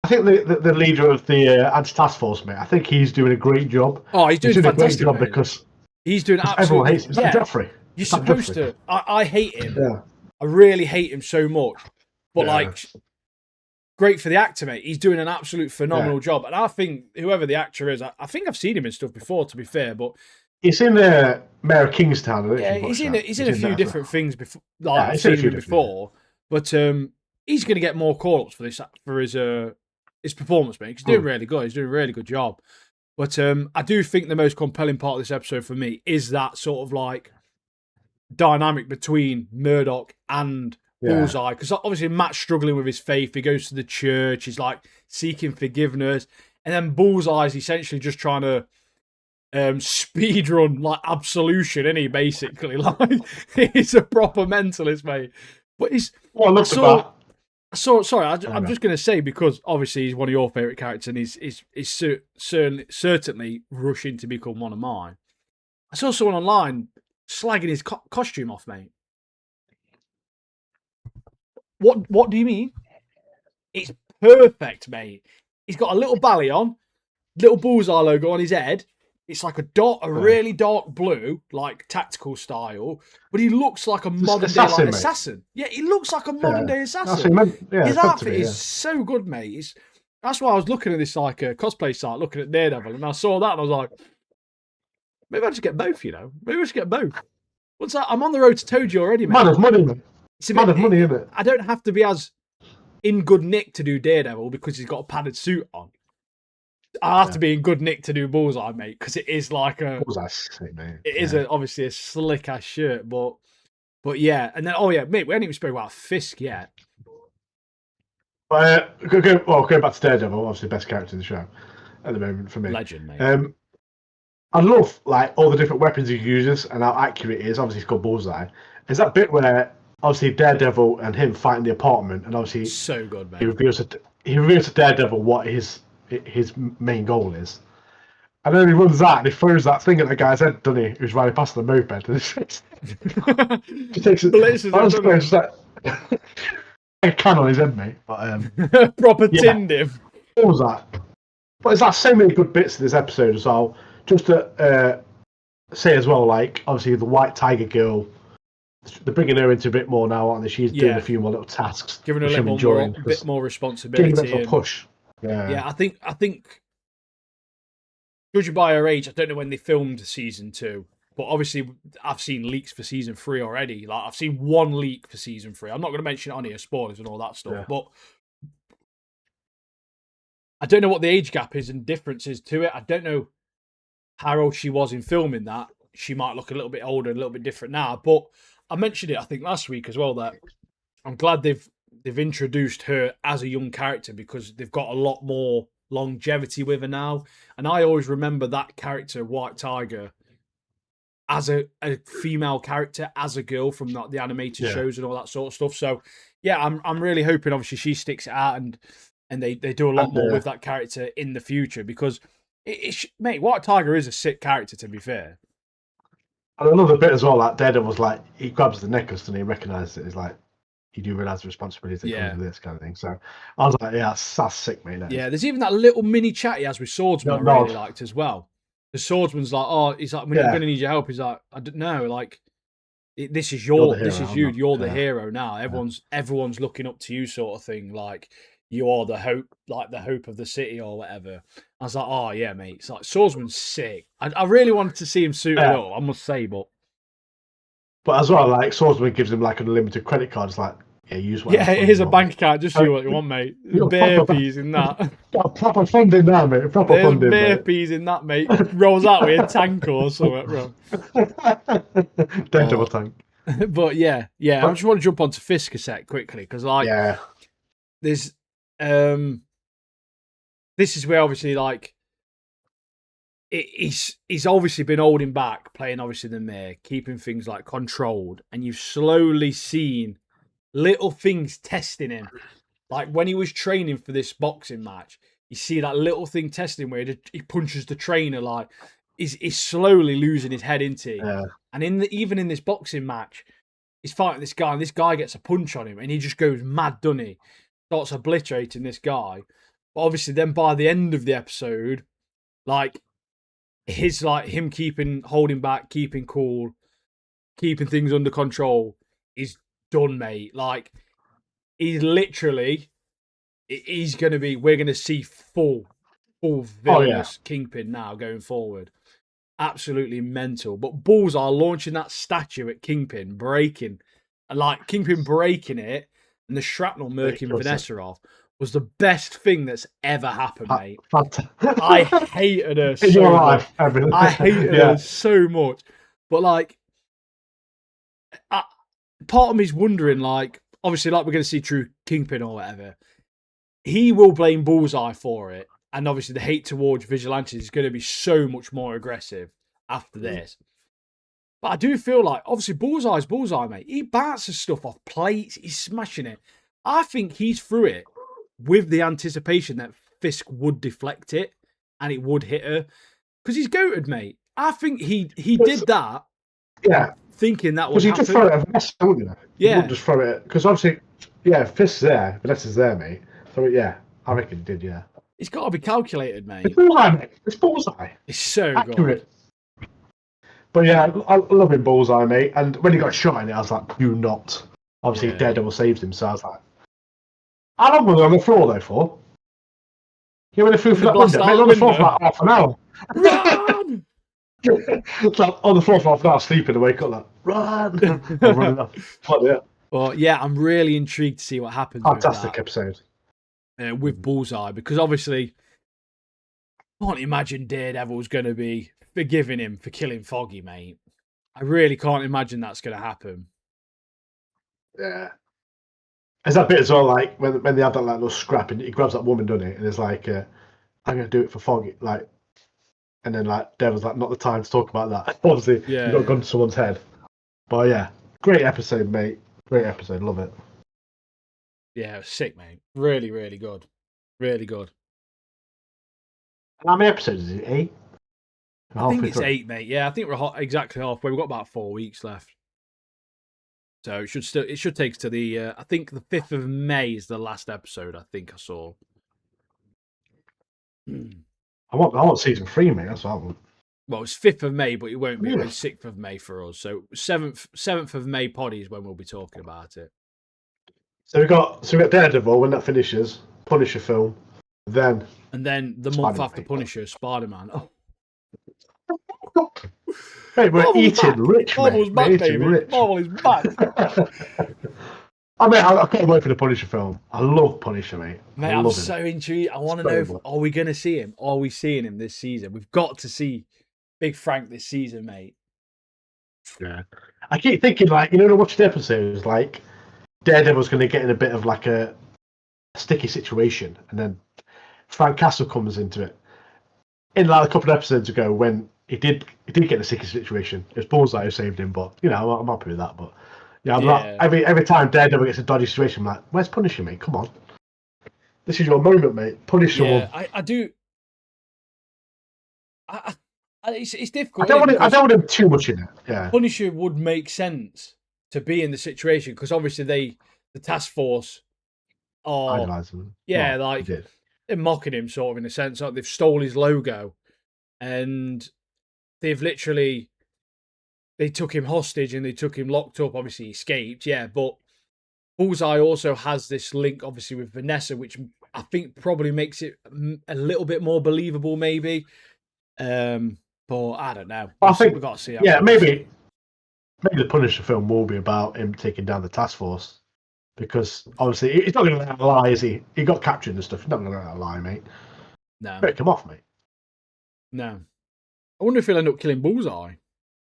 the leader of the anti-task force, mate. I think he's doing a great job. Oh, he's doing a great job, because he's doing absolutely. Everyone hates him. It's like Jeffrey. You're supposed to. I hate him. Yeah. I really hate him so much. But like, great for the actor, mate. He's doing an absolute phenomenal job. And I think whoever the actor is, I think I've seen him in stuff before, to be fair. But he's in Mayor of Kingstown. He's in a few different things before. Like, I've seen him before. But he's going to get more call-ups for his performance, mate. He's doing really good. He's doing a really good job. But I do think the most compelling part of this episode for me is that sort of like dynamic between Murdoch and Bullseye, because obviously Matt's struggling with his faith. He goes to the church. He's like seeking forgiveness, and then Bullseye's essentially just trying to speed run like absolution, isn't he? Basically, like, he's a proper mentalist, mate. But he's I'm just going to say, because obviously he's one of your favourite characters, and he's certainly rushing to become one of mine. I saw someone online slagging his costume off, mate. What do you mean? It's perfect, mate. He's got a little bally on, little Bullseye logo on his head. It's like a really dark blue, like tactical style, but he looks like a modern day assassin. Yeah, he looks like a modern day assassin. His outfit is so good, mate. That's why I was looking at this like cosplay site, looking at Daredevil, and I saw that, and I was like, maybe I just get both. Maybe I should get both. What's that? I'm on the road to Toji already, mate. Man of money, man. It's a man of money, isn't it? I don't have to be as in good nick to do Daredevil because he's got a padded suit on. I have to be in good nick to do Bullseye, mate, because it is like a Bullseye's sick, mate. It is obviously a slick ass shirt, but yeah, and then mate, we haven't even spoken about Fisk yet. Going back to Daredevil, obviously best character in the show at the moment for me. Legend, mate. I love like all the different weapons he uses and how accurate it is. Obviously, he's called Bullseye. There's that bit where obviously Daredevil and him fight in the apartment, and obviously so good, man. He reveals to Daredevil what his main goal is, and then he runs out and he throws that thing at the guy's head, doesn't he? Who's riding past the moped, and he takes it. A can on his head, mate. But proper tinned him. What was that? But there's like so many good bits in this episode as well. Just to say as well, like obviously the White Tiger girl, they're bringing her into a bit more now, aren't they? She's doing a few more little tasks, giving her a bit more responsibility, giving her a push. Yeah, I think judging by her age, I don't know when they filmed season 2, but obviously I've seen leaks for season 3 already. Like, I've seen one leak for season 3. I'm not going to mention it on here, spoilers and all that stuff, but I don't know what the age gap is and difference is to it. I don't know how old she was in filming that. She might look a little bit older, a little bit different now. But I mentioned it, I think, last week as well, that I'm glad they've introduced her as a young character because they've got a lot more longevity with her now. And I always remember that character, White Tiger, as a female character, as a girl from the animated shows and all that sort of stuff. So yeah, I'm really hoping obviously she sticks it out and they do a lot more with that character in the future, because mate, White Tiger is a sick character, to be fair. And I love the bit as well, like Daredevil's like, he grabs the necklace and he recognises it. He's like, you do realise the responsibility that comes with this kind of thing. So I was like, yeah, that's sick, mate. Yeah, there's even that little mini chat he has with Swordsman I really liked as well. The Swordsman's like, oh, he's like, I'm going to need your help. He's like, I don't know, like, this is you. You're the hero now. Everyone's looking up to you, sort of thing. Like, you are the hope, like the hope of the city or whatever. I was like, oh yeah, mate. It's like Swordsman's sick. I really wanted to see him suited up, I must say, but as well, like Swordsman gives him like an unlimited credit card. It's like, yeah, use what. Yeah, here's a bank account. Just do what you want, mate. Bear peas in that. Got proper funding now, mate. Proper funding. Bear peas in that, mate. Rolls out with a tank or something, bro. Daredevil tank. But yeah. I just want to jump onto Fisk a sec quickly, because there's this is where obviously like he's obviously been holding back, playing obviously the mayor, keeping things like controlled, and you've slowly seen little things testing him. Like when he was training for this boxing match, you see that little thing testing where he punches the trainer. Like he's slowly losing his head into. Yeah. And even in this boxing match, he's fighting this guy, and this guy gets a punch on him, and he just goes mad, doesn't he? Starts obliterating this guy. But obviously, then by the end of the episode, like him holding back, keeping cool, keeping things under control is done, mate. Like we're gonna see full villainous Kingpin now going forward. Absolutely mental. But Bullseye launching that statue at Kingpin, breaking it, and the shrapnel murking Vanessa off was the best thing that's ever happened, mate. I hated her so much. I hated her so much. But like, part of me's wondering, like, obviously, like we're going to see True Kingpin or whatever, he will blame Bullseye for it. And obviously the hate towards vigilantes is going to be so much more aggressive after this. But I do feel like, obviously, Bullseye's Bullseye, mate. He bounces stuff off plates. He's smashing it. I think he's through it with the anticipation that Fisk would deflect it and it would hit her. Because he's goated, mate. I think he did that. Yeah. Thinking that would happen. Because you just throw it at Vanessa, wouldn't you? Yeah. You wouldn't just throw it. Because obviously, Fisk's there. Vanessa's there, mate. So, I reckon he did, yeah. It's got to be calculated, mate. It's Bullseye, mate. It's Bullseye. It's so accurate. Good. But I love him, Bullseye, mate. And when he got shot in it, I was like, do not. Obviously, Daredevil saved him, so I was like, how long were they on the floor, though, for? You went through for that window. Mate, on the floor for like half an hour. Run! It's like on the floor for half an hour, sleeping, and wake up like, run! I'm running off. Well, I'm really intrigued to see what happens. Fantastic episode. With Bullseye, because obviously I can't imagine Daredevil's going to be forgiving him for killing Foggy, mate. I really can't imagine that's going to happen. Yeah. There's that bit as well, like when they have that like little scrap and he grabs that woman, doesn't he? And it's like, I'm going to do it for Foggy, like, and then like Devil's like, not the time to talk about that. Obviously, you got a gun to someone's head. But great episode, mate. Great episode, love it. Yeah, it was sick, mate. Really, really good. Really good. How many episodes is it? 8? I think it's 8, mate. Yeah, I think we're exactly halfway. We've got about 4 weeks left. So it should take us to the I think the 5th of May is the last episode I think I saw. I want season 3, mate. That's what I want. Well, it's 5th of May, but it won't be. It'll be 6th of May for us. So 7th of May poddy is when we'll be talking about it. So we got Daredevil when that finishes, Punisher film, and then the month after Punisher, Spider-Man. Oh. Hey, we're eating rich, mate. Marvel's back, baby. Marvel is back. I can't wait for the Punisher film. I love Punisher, mate. Mate, I'm so intrigued. I want to know, are we going to see him? Are we seeing him this season? We've got to see Big Frank this season, mate. Yeah. I keep thinking, like, to watch the episodes, like, Daredevil's going to get in a bit of, like, a sticky situation, and then Frank Castle comes into it. In, like, a couple of episodes ago, when he did he did get in a sticky situation. It was Bullseye who saved him, but I'm happy with that. But yeah, Yeah. every time Daredevil gets a dodgy situation, I'm like, where's Punisher, mate? Come on, this is your moment, mate. Punish someone. I do. It's difficult. I don't want him too much in it. Yeah, Punisher would make sense to be in the situation because obviously the task force are idolizing. Yeah, like they're mocking him sort of in a sense. Like they've stole his logo, and they've literally they took him hostage and they took him locked up. Obviously, he escaped. Yeah, but Bullseye also has this link, obviously, with Vanessa, which I think probably makes it a little bit more believable, maybe. But I don't know. I think we've got to see. Yeah, maybe the Punisher film will be about him taking down the task force, because obviously he's not going to let that lie, is he? He got captured and stuff. He's not going to let that lie, mate. No, better come off, mate. No, I wonder if he'll end up killing Bullseye.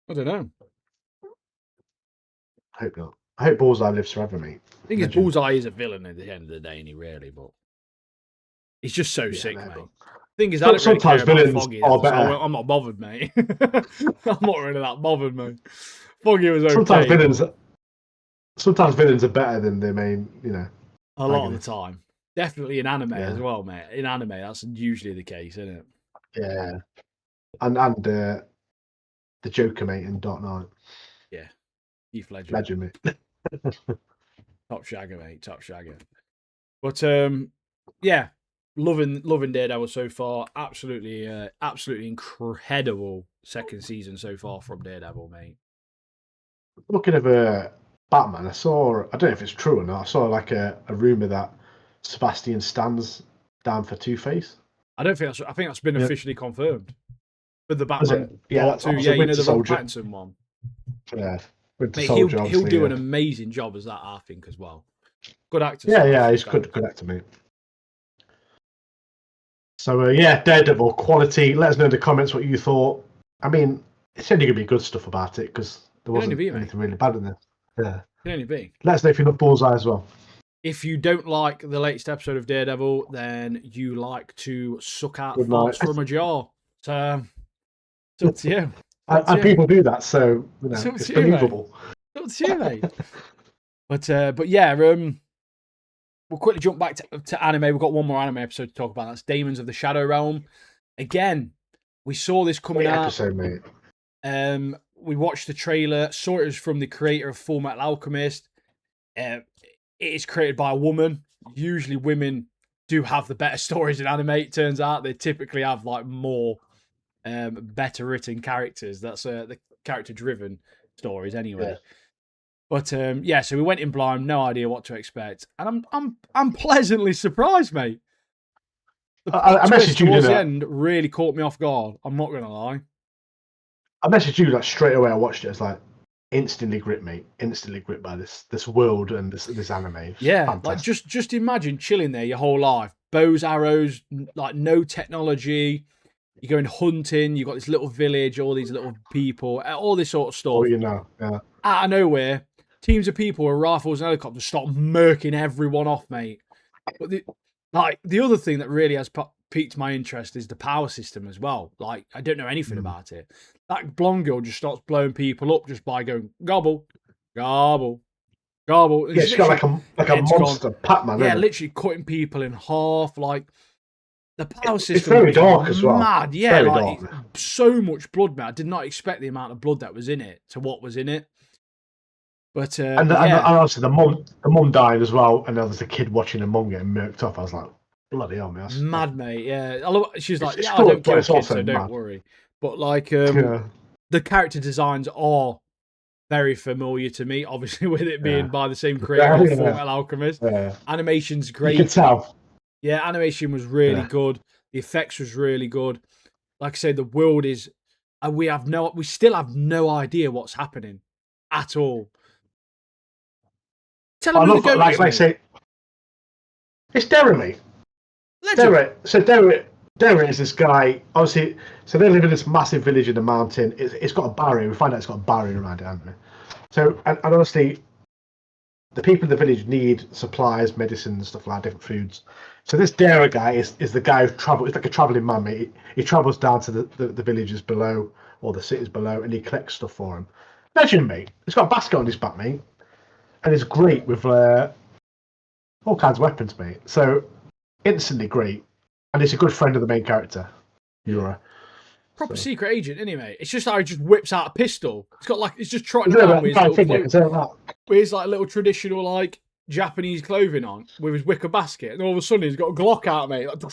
I don't know. I hope not. I hope Bullseye lives forever, mate. I think Bullseye is a villain at the end of the day, and he really, but he's just so sick, mate. Thing is, I don't really care about Foggy, so I'm not bothered, mate. I'm not really that bothered, mate. Foggy was okay. Sometimes villains are better than their main, a lot of the time. Definitely in anime as well, mate. In anime, that's usually the case, isn't it? Yeah. And the Joker, mate, in Dark Knight. Yeah. Heath Ledger. Legend, mate. Top shagger, mate. Top shagger. But yeah, loving Daredevil so far. Absolutely incredible second season so far from Daredevil, mate. Looking at Batman, I don't know if it's true or not. I saw like a rumor that Sebastian Stan's down for Two-Face. I think that's been officially confirmed. With the Batman Part 2, the Robert Pattinson one. Yeah. Mate, he'll do an amazing job as that, I think, as well. Good actor. Yeah, he's good actor, mate. So, Daredevil, quality. Let us know in the comments what you thought. I mean, it's only going to be good stuff about it, because there wasn't anything really bad in there. Yeah. Can only be. Let us know if you love Bullseye as well. If you don't like the latest episode of Daredevil, then you like to suck out thoughts from a jar. So, it's up to you. And people do that, so it's believable. It's up to you, mate. But yeah, we'll quickly jump back to anime. We've got one more anime episode to talk about. That's Daemons of the Shadow Realm. Again, we saw this coming out. Episode, mate. We watched the trailer. Saw it was from the creator of Full Metal Alchemist. It is created by a woman. Usually, women do have the better stories in anime. It turns out they typically have like more better written characters. That's the character-driven stories, anyway. Yeah. But so we went in blind, no idea what to expect, and I'm pleasantly surprised, mate. I messaged you towards the end really caught me off guard. I'm not gonna lie. I messaged you like straight away. I watched it. It's like instantly gripped, mate. Instantly gripped by this world and this anime. Yeah, fantastic. Like just imagine chilling there your whole life, bows, arrows, like no technology. You're going hunting. You've got this little village, all these little people, all this sort of stuff. Oh, yeah. Out of nowhere, teams of people with rifles and helicopters start murking everyone off, mate. But the other thing that really has piqued my interest is the power system as well. Like, I don't know anything about it. That blonde girl just starts blowing people up just by going gobble, gobble, gobble. Yeah, she's got like a monster Pac-Man. Yeah, literally cutting people in half. Like, the power system. It's very dark as well. Mad, yeah. Like, so much blood, man. I did not expect the amount of blood that was in it to what was in it. But and honestly, the mum died as well, and there was a kid watching the mum getting murked off. I was like, bloody hell, man. Mad, mate. Yeah, she's like, I don't kill kids, so don't worry. But like, the character designs are very familiar to me. Obviously, with it being by the same creator of Full Metal Alchemist. Animation's great. You can tell. Yeah, animation was really good. The effects was really good. Like I said, the world is. We still have no idea what's happening at all. Tell me like I say, it's Derry. Derry is this guy. Obviously, so they live in this massive village in the mountain. It's got a barrier. We find out it's got a barrier around it, haven't we? So, and honestly, the people in the village need supplies, medicines, stuff like that, different foods. So this Dara guy is the guy who travels. He's like a traveling man, mate. He travels down to the villages below or the cities below, and he collects stuff for him. Imagine, mate. He's got a basket on his back, mate, and it's great with all kinds of weapons, mate. So instantly great, and he's a good friend of the main character, Yura. Proper secret agent, isn't he, mate? It's just how he just whips out a pistol. It's got like it's just trotting around with his like little traditional like Japanese clothing on with his wicker basket, and all of a sudden he's got a Glock out, mate. Like,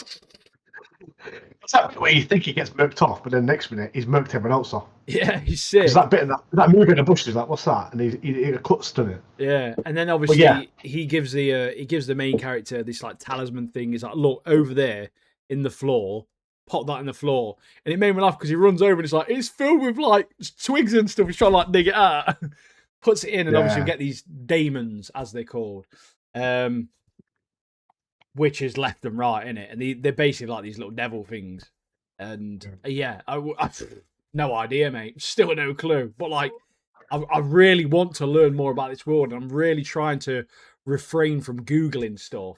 it's that where you think he gets murked off, but then next minute he's murked everyone else off. Yeah, he's sick. Because that bit in that movie in the bush is like, what's that? And he cuts, doesn't it? Yeah, and then obviously he gives the main character this like talisman thing. He's like, look over there in the floor. Pop that in the floor, and it made me laugh because he runs over and it's like it's filled with like twigs and stuff. He's trying to like dig it out, puts it in, and obviously we get these Daemons as they're called, which is left and right in it, and they're basically like these little devil things. And I no idea, mate. Still no clue, but like I really want to learn more about this world, and I'm really trying to refrain from googling stuff.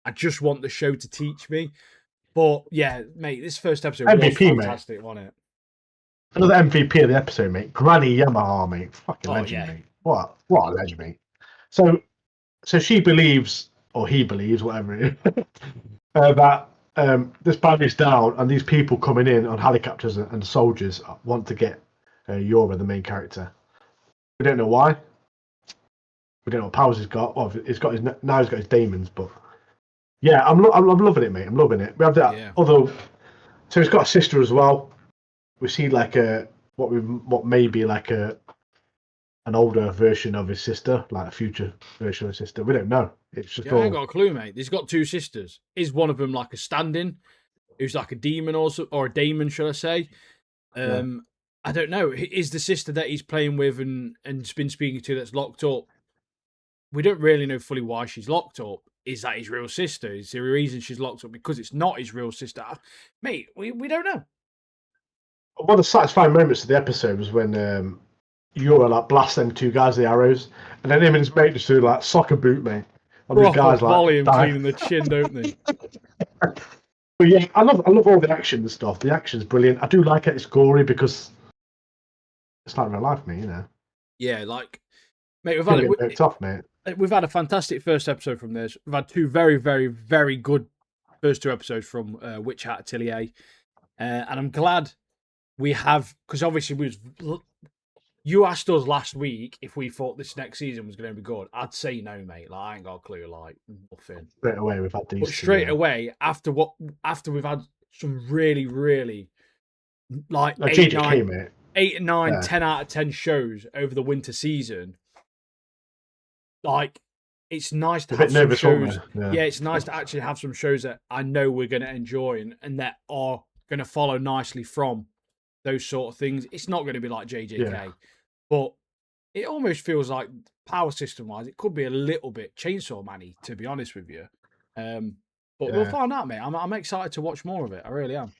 I just want the show to teach me. But yeah, mate, this first episode MVP, was fantastic, wasn't it? Another MVP of the episode, mate. Granny Yamaha, mate. Fucking legend, mate. What a legend, mate. So she believes, or he believes, whatever it is, that this boundary's down, and these people coming in on helicopters and soldiers want to get Yura, the main character. We don't know why. We don't know what powers he's got. Well, he's got his Daemons, but. Yeah, I'm loving it, mate. I'm loving it. We have that. Although, so he's got a sister as well. We see like what may be like an older version of his sister, like a future version of his sister. We don't know. It's just I ain't got a clue, mate. He's got two sisters. Is one of them like a stand-in, who's like a demon or a daemon, should I say? I don't know. Is the sister that he's playing with and's been speaking to that's locked up? We don't really know fully why she's locked up. Is that his real sister? Is there a reason she's locked up because it's not his real sister? Mate, we don't know. One of the satisfying moments of the episode was when Yura like blast them two guys with the arrows, and then him and his mate just do like soccer boot, mate. On these guys like volume cleaning the chin, don't they? But yeah, I love all the action and stuff. The action's brilliant. I do like it. It's gory because it's like real life, mate. You know. Yeah, like mate, we've had it tough, mate. We've had a fantastic first episode from this. We've had two very, very, very good first two episodes from Witch Hat Atelier. And I'm glad we have, because obviously you asked us last week if we thought this next season was going to be good. I'd say no, mate. Like, I ain't got a clue, like, nothing. Straight away, we've had these. But straight away, after we've had some really, really, like, 8, 9, 10 out of 10 shows over the winter season, like, it's nice to have some shows. Yeah, it's nice to actually have some shows that I know we're going to enjoy and that are going to follow nicely from those sort of things. It's not going to be like JJK, but it almost feels like power system wise, it could be a little bit Chainsaw Man-y, to be honest with you. But we'll find out, mate. I'm excited to watch more of it. I really am.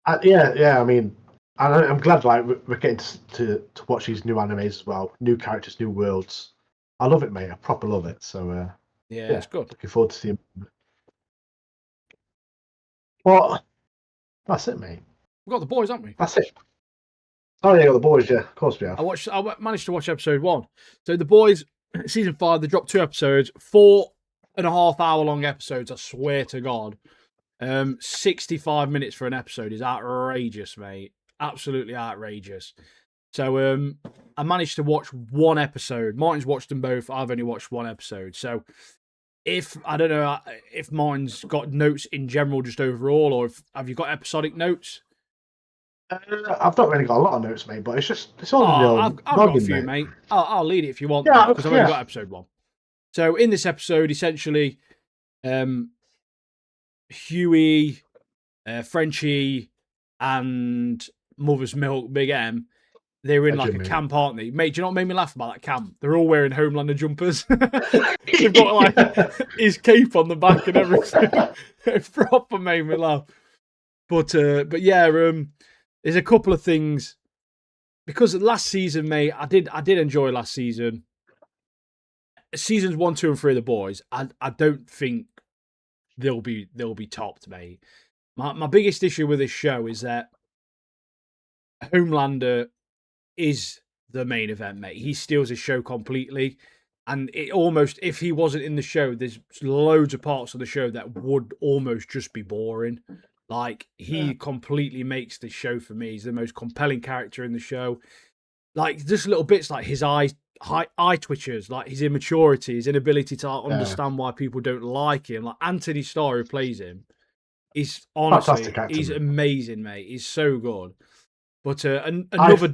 I mean, I'm glad like we're getting to watch these new animes as well, new characters, new worlds. I love it, mate. I proper love it. So it's good. Looking forward to seeing. Well, that's it, mate. We've got the boys, haven't we? That's it. Oh yeah, got the boys. Yeah, of course we have. I managed to watch episode 1. So the boys, season 5, they dropped 2 episodes, 4.5 hour long episodes. I swear to God, 65 minutes for an episode is outrageous, mate. Absolutely outrageous. So I managed to watch 1 episode. Martin's watched them both. I've only watched 1 episode. So I don't know if Martin's got notes in general, just overall, or have you got episodic notes? I've not really got a lot of notes, mate, but it's all in the I've got a few, mate. I'll lead it if you want, because I've only got episode 1. So in this episode, essentially, Huey, Frenchie, and Mother's Milk, Big M, they're in like a camp, aren't they? Mate, do you know what made me laugh about that camp? They're all wearing Homelander jumpers. They've got like his cape on the back and everything. It proper made me laugh. But yeah, there's a couple of things, because last season, mate, I did enjoy last season. seasons 1, 2, and 3 of the boys, I don't think they'll be topped, mate. My biggest issue with this show is that Homelander is the main event, mate. He steals his show completely. And it almost, if he wasn't in the show, there's loads of parts of the show that would almost just be boring. Like, he completely makes the show for me. He's the most compelling character in the show. Like, just little bits like his eye twitchers, like his immaturity, his inability to understand why people don't like him. Like, Anthony Starr, who plays him, is honestly, he's amazing, mate. He's so good. But another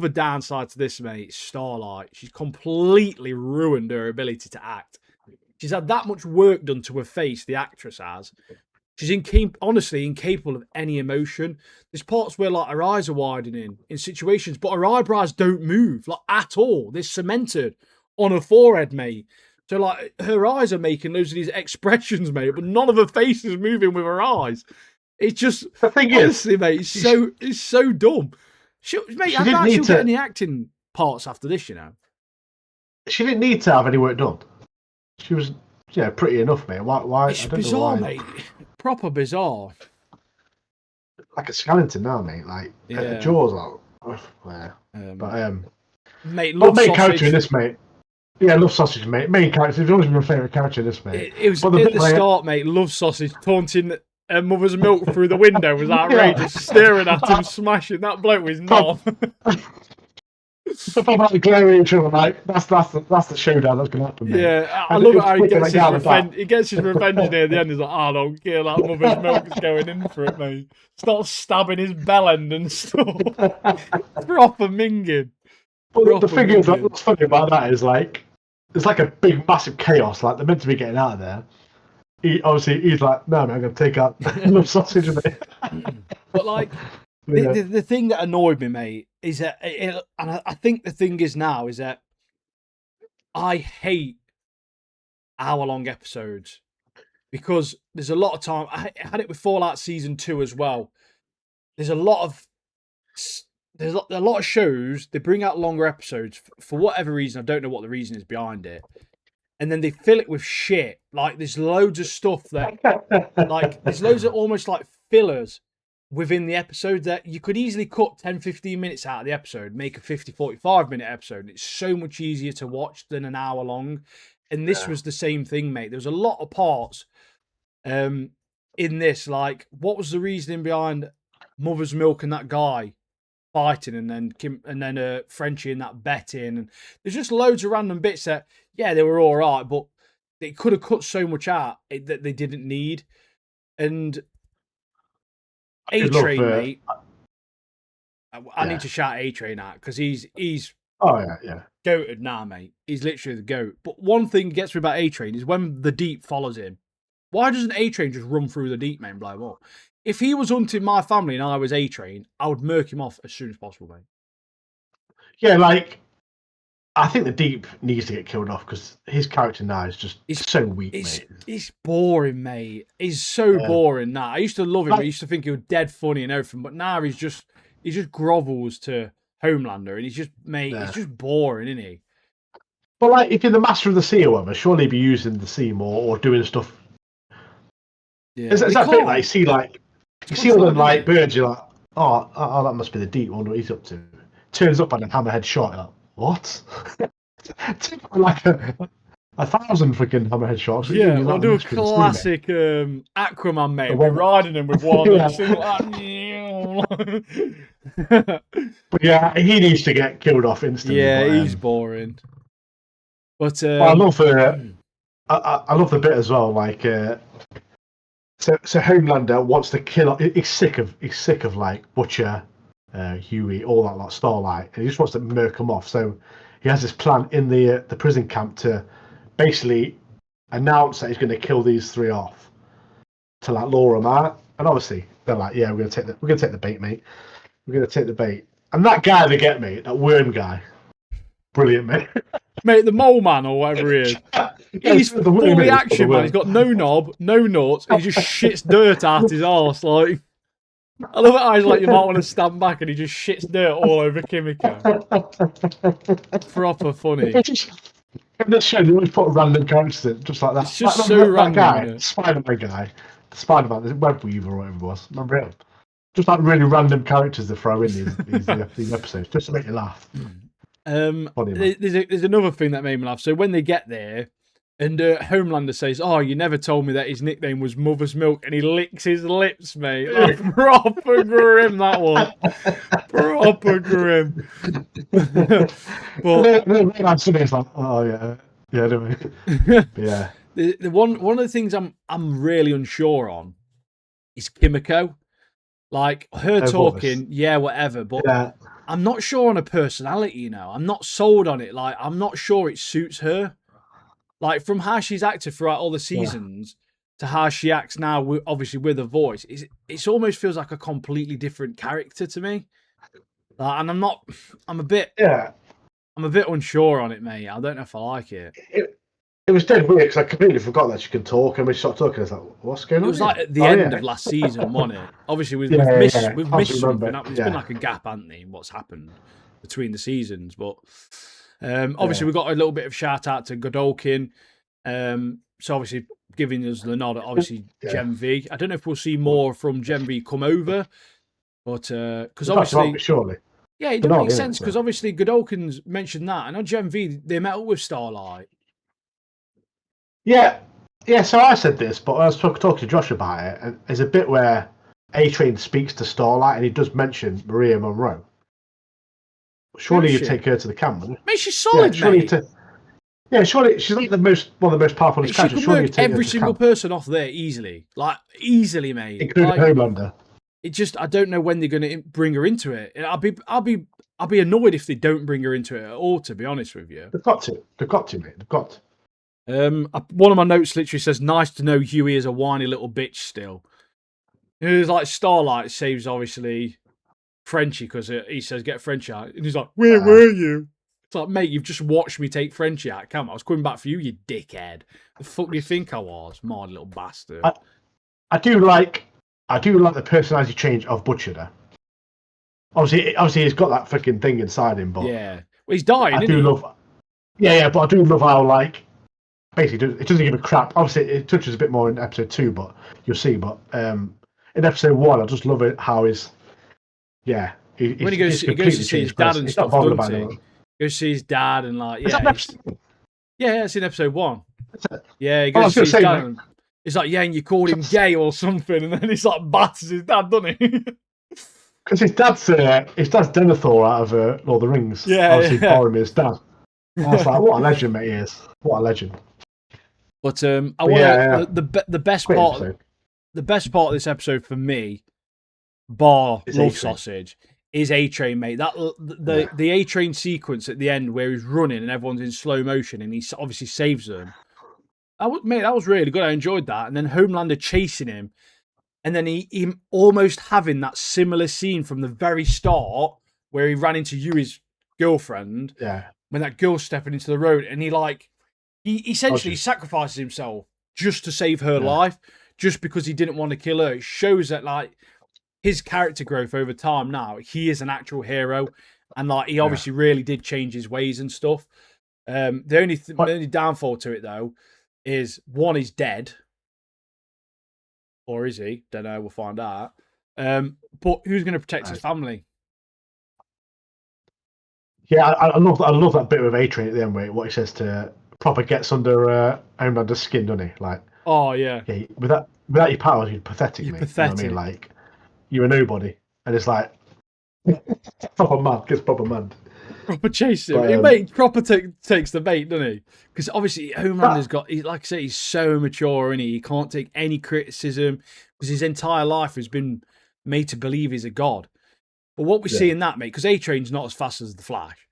downside to this, mate, Starlight. She's completely ruined her ability to act. She's had that much work done to her face, the actress has. She's honestly incapable of any emotion. There's parts where like her eyes are widening in situations, but her eyebrows don't move like at all. They're cemented on her forehead, mate. So like her eyes are making loads of these expressions, mate, but none of her face is moving with her eyes. It's just the thing honestly, is, mate. It's so dumb. Mate, I doubt she'll get any acting parts after this. You know, she didn't need to have any work done. She was, pretty enough, mate. Why? It's bizarre, mate. Proper bizarre. Like a skeleton now, mate. Like her jaws out. Mate, love sausage. Character in this, mate. Yeah, love sausage, mate. Main character. It's always been my favourite character in this, mate. It was at the start, mate. Love sausage taunting mother's milk through the window was outrageous. Staring at him, smashing that bloke with his knob. Like glaring each other, like that's the showdown that's gonna happen. Mate. Yeah, I love it how he gets his revenge. He gets his revenge near the end. He's like, I don't care. That mother's milk's going in for it, mate. Starts stabbing his bell end and stuff. Proper minging. But the thing is, what's funny about that is like, it's like a big, massive chaos. Like they're meant to be getting out of there. He's like, no, man, I'm going to take out love sausage, mate. But like, the thing that annoyed me, mate, is that, and I think the thing is now, is that I hate hour-long episodes because there's a lot of time. I had it with Fallout Season 2 as well. There's a lot of shows, they bring out longer episodes for whatever reason. I don't know what the reason is behind it. And then they fill it with shit. Like, there's loads of stuff that, like, there's loads of almost like fillers within the episode that you could easily cut 10, 15 minutes out of the episode, make a 50, 45-minute episode. It's so much easier to watch than an hour long. And this was the same thing, mate. There was a lot of parts in this. Like, what was the reasoning behind Mother's Milk and that guy fighting, and then Frenchie and that betting, and there's just loads of random bits that they were all right, but they could have cut so much out that they didn't need. And A-Train, mate, I need to shout A-Train out because he's goated now, mate. He's literally the goat. But one thing gets me about A-Train is when the Deep follows him. Why doesn't A-Train just run through the Deep, man? Blow him up? If he was hunting my family and I was A-Train, I would murk him off as soon as possible, mate. Yeah, like, I think the Deep needs to get killed off because his character now is just so weak, mate. He's boring, mate. He's so boring now. I used to love him. I used to think he was dead funny and everything, but now he just grovels to Homelander, and he's just boring, isn't he? But like, if you're the Master of the Sea or whatever, surely be using the sea more or doing stuff. Yeah, is that bit like you see all the like birds, you're like, oh, that must be the Deep. I wonder what he's up to. Turns up on a hammerhead shot. You're like, what? Like a 1,000 freaking hammerhead shots. Yeah, we'll do a classic Aquaman, mate. We're riding him with one. But yeah, he needs to get killed off instantly. Yeah, he's boring. But I love I love the bit as well. Like, so Homelander wants to kill. He's sick of like Butcher, Huey, all that like Starlight, and he just wants to murk them off. So he has this plan in the prison camp to basically announce that he's going to kill these three off to like lure them out. And obviously they're like, yeah, we're gonna take the bait, mate. We're gonna take the bait. And that guy they get, mate, that worm guy, brilliant, mate. Mate, the mole man or whatever he is. He's fully action, man. He's got no knob, no nuts. He just shits dirt out his arse. Like, I love it how he's like, you might want to stand back, and he just shits dirt all over Kimiko. Proper funny. In this show, they always put random characters in, just like that. It's just like, so random. That guy, Spider-Man guy, the Spider-Man, the web weaver or whatever it was. Remember him? Just like really random characters to throw in these episodes, just to make you laugh. There's another thing that made me laugh. So when they get there, and Homelander says, "Oh, you never told me that his nickname was Mother's Milk," and he licks his lips, mate. Like, proper grim, that one. Proper grim. But it's like, oh yeah, don't we? Yeah. The one of the things I'm really unsure on is Kimiko. Like her talking, whatever, but I'm not sure on her personality. I'm not sold on it. Like I'm not sure it suits her. Like from how she's acted throughout all the seasons to how she acts now, obviously with her voice, it almost feels like a completely different character to me. And I'm a bit unsure on it, mate. I don't know if I like it. It was dead weird because I completely forgot that she can talk, and when she started talking, I was like, "What's going on?" It was like at the end of last season, wasn't it? Obviously, we've missed something. It's been like a gap, hasn't it, in what's happened between the seasons, but. Obviously, we got a little bit of shout out to Godolkin. So obviously giving us the nod at obviously Gem V. I don't know if we'll see more from Gem V come over, but because obviously, surely, it doesn't make sense because obviously Godolkin's mentioned that, and on Gem V they met up with Starlight. Yeah. So I said this, but I was talking to Josh about it, and there's a bit where A-Train speaks to Starlight, and he does mention Maria Monroe. Surely you take her to the camp, wouldn't you? Mate, she's solid, mate. Surely she's like one of the most powerful characters. She could work every single person off there easily, mate. Including Homelander. It just I don't know when they're going to bring her into it. I'll be annoyed if they don't bring her into it at all. To be honest with you, they've got to, mate. They've got to. One of my notes literally says, "Nice to know Huey is a whiny little bitch still." It was like Starlight saves obviously Frenchie because he says get Frenchie out, and he's like, "Where were you?" It's like, mate, you've just watched me take Frenchie out. Come on, I was coming back for you dickhead. The fuck do you think I was, my little bastard? I do like the personality change of Butcher there. Obviously, he's got that fucking thing inside him, but well, he's dying. But I do love how basically it doesn't give a crap. Obviously, it touches a bit more in episode 2, but you'll see. But in episode 1, I just love it how he's. Yeah. When he goes to see his dad and stuff, doesn't he? Goes to see his dad and it's in episode 1. Yeah, he goes to see his dad. And he's like, and you called him gay or something, and then he's like batters his dad, doesn't he? Because his dad's Denethor out of Lord of the Rings. Obviously, borrowing his dad. And I was like, what a legend, mate, he is. What a legend. But I want the best part. The best part of this episode for me, bar Love Sausage, is A-Train, mate. The A-Train sequence at the end where he's running and everyone's in slow motion and he obviously saves them. That was really good. I enjoyed that. And then Homelander chasing him, and then he almost having that similar scene from the very start where he ran into Yui's girlfriend. Yeah. When that girl's stepping into the road, and he essentially sacrifices himself just to save her life, just because he didn't want to kill her. It shows that his character growth over time now, he is an actual hero, and he obviously really did change his ways and stuff. The only downfall to it though is one, he's dead, or is he? Don't know. We'll find out. But who's going to protect his family? Yeah, I love that bit with A-Train at the end where what he says to proper gets under Homelander's skin, doesn't he? Oh yeah. Without your powers, you're pathetic, mate. Pathetic. You know what I mean? You're a nobody, and it's proper mad. Gets proper mad. Proper chase him. Mate, proper takes the bait, doesn't he? Because obviously Homelander's like I say, he's so mature, and he can't take any criticism because his entire life has been made to believe he's a god. But what we see in that, mate, because A-Train's not as fast as the Flash,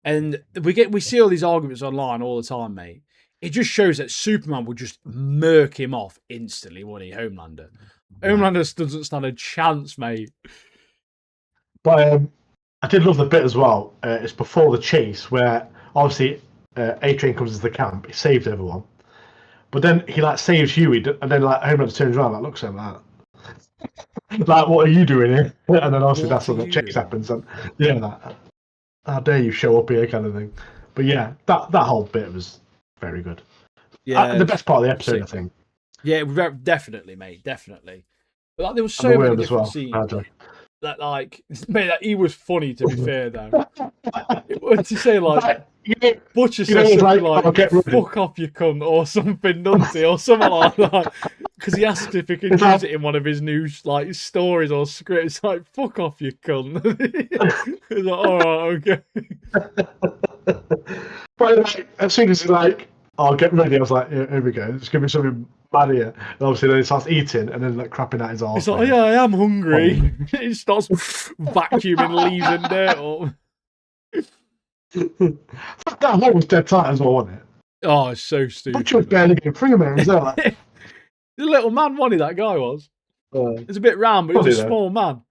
and we see all these arguments online all the time, mate. It just shows that Superman would just murk him off instantly, wouldn't he, Homelander? Homelander doesn't stand a chance, mate. But I did love the bit as well. It's before the chase where obviously A-Train comes into the camp. He saves everyone, but then he saves Huey, and then Homelander turns around, looks at him like, what are you doing here? And then obviously that's when the chase happens. And how dare you show up here, kind of thing. But yeah, that whole bit was very good. Yeah, the best part of the episode, I think. Yeah, definitely, mate, definitely. But like, there was so many different scenes. That mate, that he was funny. To be fair, though, to say like Butcher says something like "fuck off, you cunt" or something, doesn't he, or something like that, because he asked if he could use it in one of his new stories or scripts. Like "fuck off, you cunt." He's like, "All right, okay." But as soon as he's like, "Oh, get ready," I was like, "Here we go. Just give me something bad here." And obviously, then he starts eating and then crapping at his arse. He's like, "Yeah, I am hungry." He starts vacuuming leaves and dirt up. That hole was dead tight as well, wasn't it? Oh, it's so stupid. Butcher was barely getting through, man. He's like... The little man, wasn't he, that guy was? It's a bit round, but he was a small man.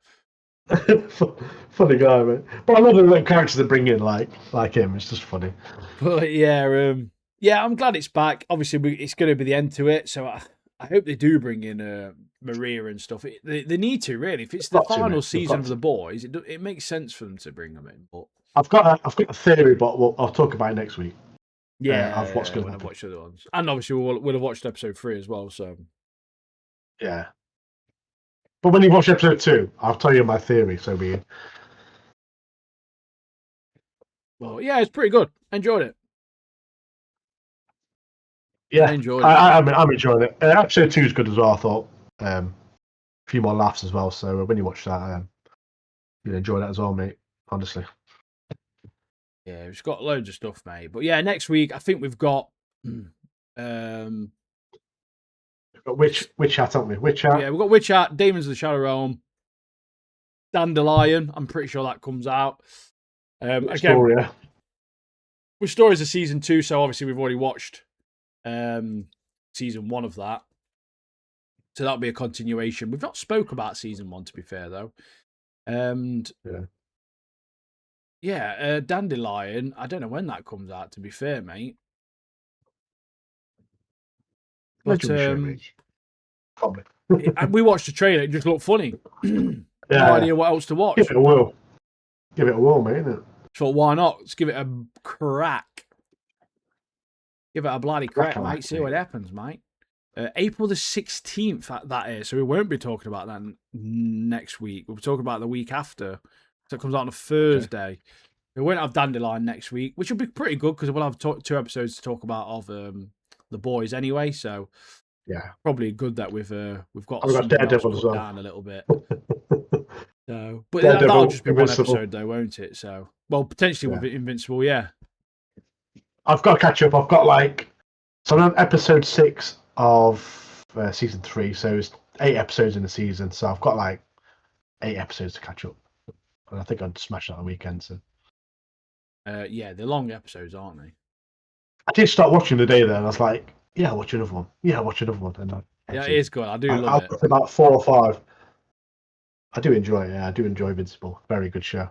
Funny guy, man. But I love the little characters they bring in, like him. It's just funny. But yeah, I'm glad it's back. Obviously, it's going to be the end to it, so I hope they do bring in Maria and stuff. They need to, really. If it's the final season of The Boys, it makes sense for them to bring them in. But I've got a theory, but I'll talk about it next week. Yeah, I've watched the other ones, and obviously we'll have watched episode 3 as well. So yeah, but when you watch episode 2, I'll tell you my theory. So be it. Well, yeah, it's pretty good. Enjoyed it. Yeah, I'm enjoying it. Episode 2 is good as well. I thought a few more laughs as well. So when you watch that, you'll enjoy that as well, mate. Honestly. Yeah, we've got loads of stuff, mate. But yeah, next week I think we've got we've got Witch Hat, haven't we? Witch Hat. Yeah, we've got Witch Hat, Daemons of the Shadow Realm, Dandelion. I'm pretty sure that comes out. Again, with Stories of season 2, so obviously we've already watched season 1 of that. So that'll be a continuation. We've not spoke about season 1, to be fair, though. And Dandelion, I don't know when that comes out, to be fair, mate. But probably. We watched the trailer, it just looked funny. No idea what else to watch. Give it a whirl. Give it a whirl, mate, innit? So why not? Let's give it a crack. Give it a bloody crack, mate. See what happens, mate. April the 16th, that is. So we won't be talking about that next week. We'll be talking about the week after. So it comes out on a Thursday. Okay. We won't have Dandelion next week, which will be pretty good because we'll have 2 episodes to talk about of The Boys anyway. So yeah, probably good that we've got Daredevil as well. Down a little bit. So, but that'll just be Invincible. 1 episode though, won't it? So, well, potentially with Invincible, yeah. I've got to catch up. I've got so I'm on episode 6 of season 3. So it's 8 episodes in the season. So I've got 8 episodes to catch up. And I think I'd smash that on the weekend. So. Yeah, they're long episodes, aren't they? I did start watching the day there, and I was like, "Yeah, watch another one. Yeah, watch another one." And it is good. I do love it. About 4 or 5. I do enjoy it. Yeah, I do enjoy Invincible. Very good show.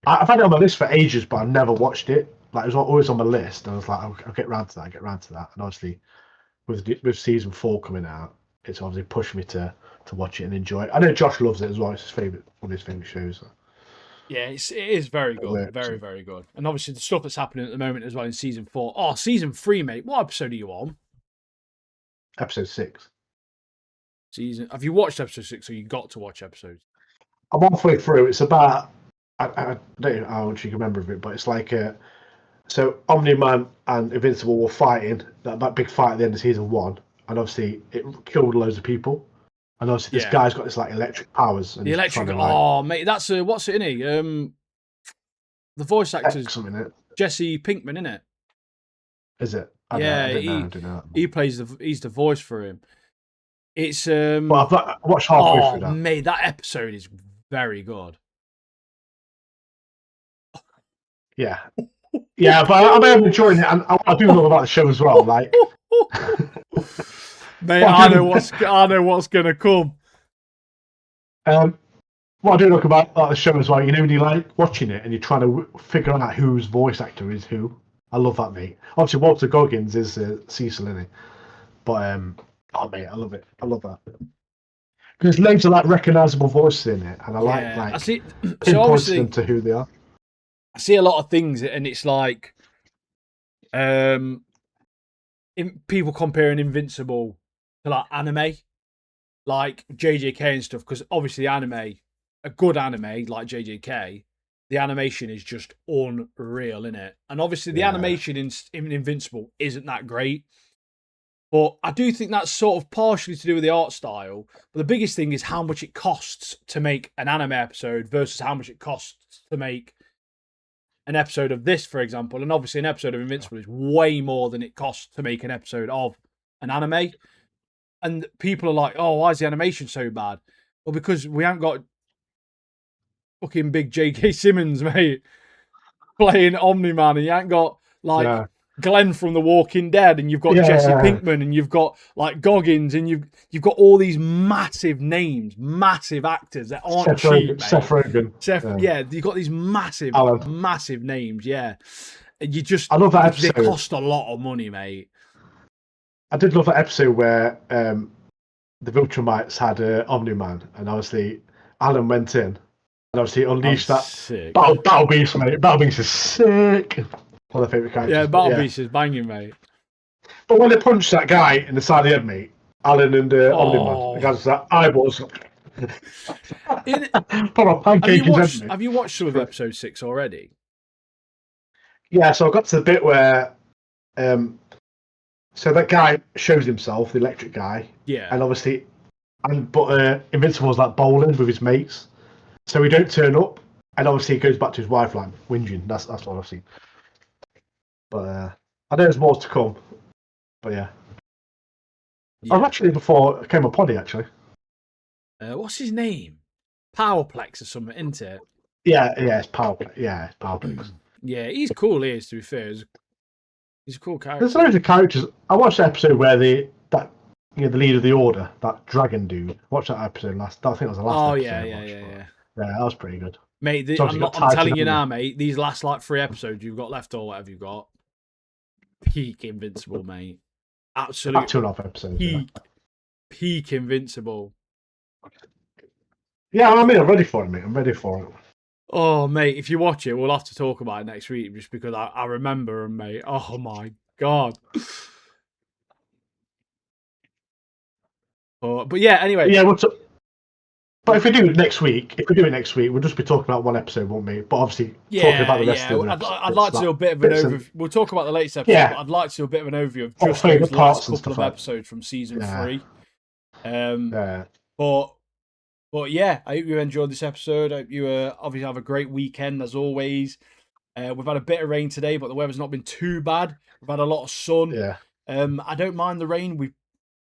I've had it on my list for ages, but I've never watched it. It was always on my list, and I was like, "I'll get round to that. I'll get round to that." And obviously, with season 4 coming out, it's obviously pushed me to watch it and enjoy it. I know Josh loves it as well. It's one of his favourite shows. So. Yeah, it is very good. Very, very good. And obviously the stuff that's happening at the moment as well in season 4. Oh, season 3, mate. What episode are you on? Episode 6. Have you watched episode 6 or you got to watch episodes? I'm halfway through. It's about... I don't know how much you can remember of it, but it's so Omni-Man and Invincible were fighting, that big fight at the end of season 1, and obviously it killed loads of people. And obviously, this guy's got this electric powers. And the electric. Oh, mate, that's what's it in he? The voice actor's Jesse Pinkman, isn't it? Is it? I don't know. He plays he's the voice for him. It's Well, I watched halfway through that. Mate, that episode is very good. Yeah, yeah, but I'm enjoying it, and I do love about the show as well. Mate, I know what's gonna come. What I do look about the show as well, when you watching it and you're trying to figure out whose voice actor is who. I love that, mate. Obviously, Walter Goggins is Cecil, isn't he? But mate, I love it. I love that because loads of recognisable voices in it, and I like so obviously them to who they are. I see a lot of things, and it's like, people comparing Invincible to like anime, like JJK and stuff, because obviously anime, a good anime like JJK, the animation is just unreal in it, and obviously the animation in Invincible isn't that great. But I do think that's sort of partially to do with the art style. But the biggest thing is how much it costs to make an anime episode versus how much it costs to make an episode of this, for example. And obviously, an episode of Invincible is way more than it costs to make an episode of an anime. And people are like, oh, why is the animation so bad? Well, because we haven't got fucking big J.K. Simmons, mate, playing Omni-Man, and you ain't got, like, Glenn from The Walking Dead, and you've got Jesse Pinkman, and you've got like Goggins, and you've got all these massive names, massive actors that aren't cheap, mate. Seth Rogen. You've got these massive names, and you just, I love that episode. They cost a lot of money, mate. I did love that episode where the Viltrumites had Omni-Man, and obviously Alan went in, and obviously unleashed that Battle Beast, mate. Battle Beast is sick. One of my favourite characters. Yeah, Battle Beast is banging, mate. But when they punched that guy in the side of the head, mate, Alan and Omni-Man, the guy's like eyeballs. Have you watched some of episode 6 already? Yeah, so I got to the bit where, so that guy shows himself, the electric guy. Yeah. And obviously, but Invincible's like bowling with his mates, so he don't turn up, and obviously he goes back to his wife like whinging. That's what I've seen. But I know there's more to come. But yeah. I've actually before I came upon it actually. What's his name? Powerplex or something, isn't it? Yeah, it's Powerplex. Yeah, it's Powerplex. Yeah, he's cool. He is, to be fair. He's a cool character. There's loads of characters. I watched the episode where the leader of the Order, that dragon dude. I watched that episode last. I think it was the last. episode. Yeah. Yeah, that was pretty good. Mate, I'm telling you now, mate. These last like 3 episodes you've got left, or whatever you've got, peak Invincible, mate. Absolutely. About 2.5 episodes. Peak Invincible. Yeah, I mean, I'm ready for it, mate. I'm ready for it. Oh, mate, if you watch it, we'll have to talk about it next week, just because I remember them, mate. Oh my god. But yeah, anyway. Yeah, but if we do it next week, we'll just be talking about one episode, won't we? But obviously, talking about the rest of the episodes. I'd like to do a bit of an overview. We'll talk about the latest episode, but I'd like to do a bit of an overview of just those last couple of episodes from season 3. But yeah, I hope you enjoyed this episode. I hope you obviously have a great weekend, as always. We've had a bit of rain today, but the weather's not been too bad. We've had a lot of sun. Yeah. I don't mind the rain.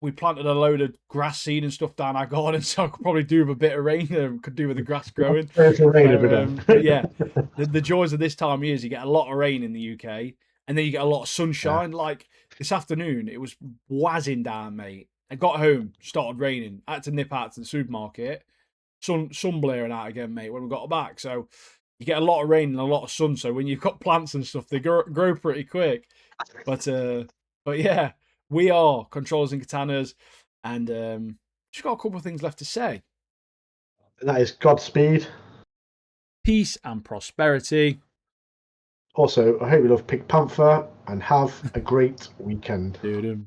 We planted a load of grass seed and stuff down our garden, so I could probably do with a bit of rain. Could do with the grass growing. But yeah, the joys of this time of year is you get a lot of rain in the UK, and then you get a lot of sunshine. Like this afternoon, it was wazzing down, mate. I got home, started raining. I had to nip out to the supermarket. Sun blaring out again, mate, when we got back. So you get a lot of rain and a lot of sun. So when you've got plants and stuff, they grow pretty quick. But yeah, we are Controllers and Katanas, and just got a couple of things left to say. That is Godspeed, peace and prosperity. Also, I hope you love Pink Panther and have a great weekend. Do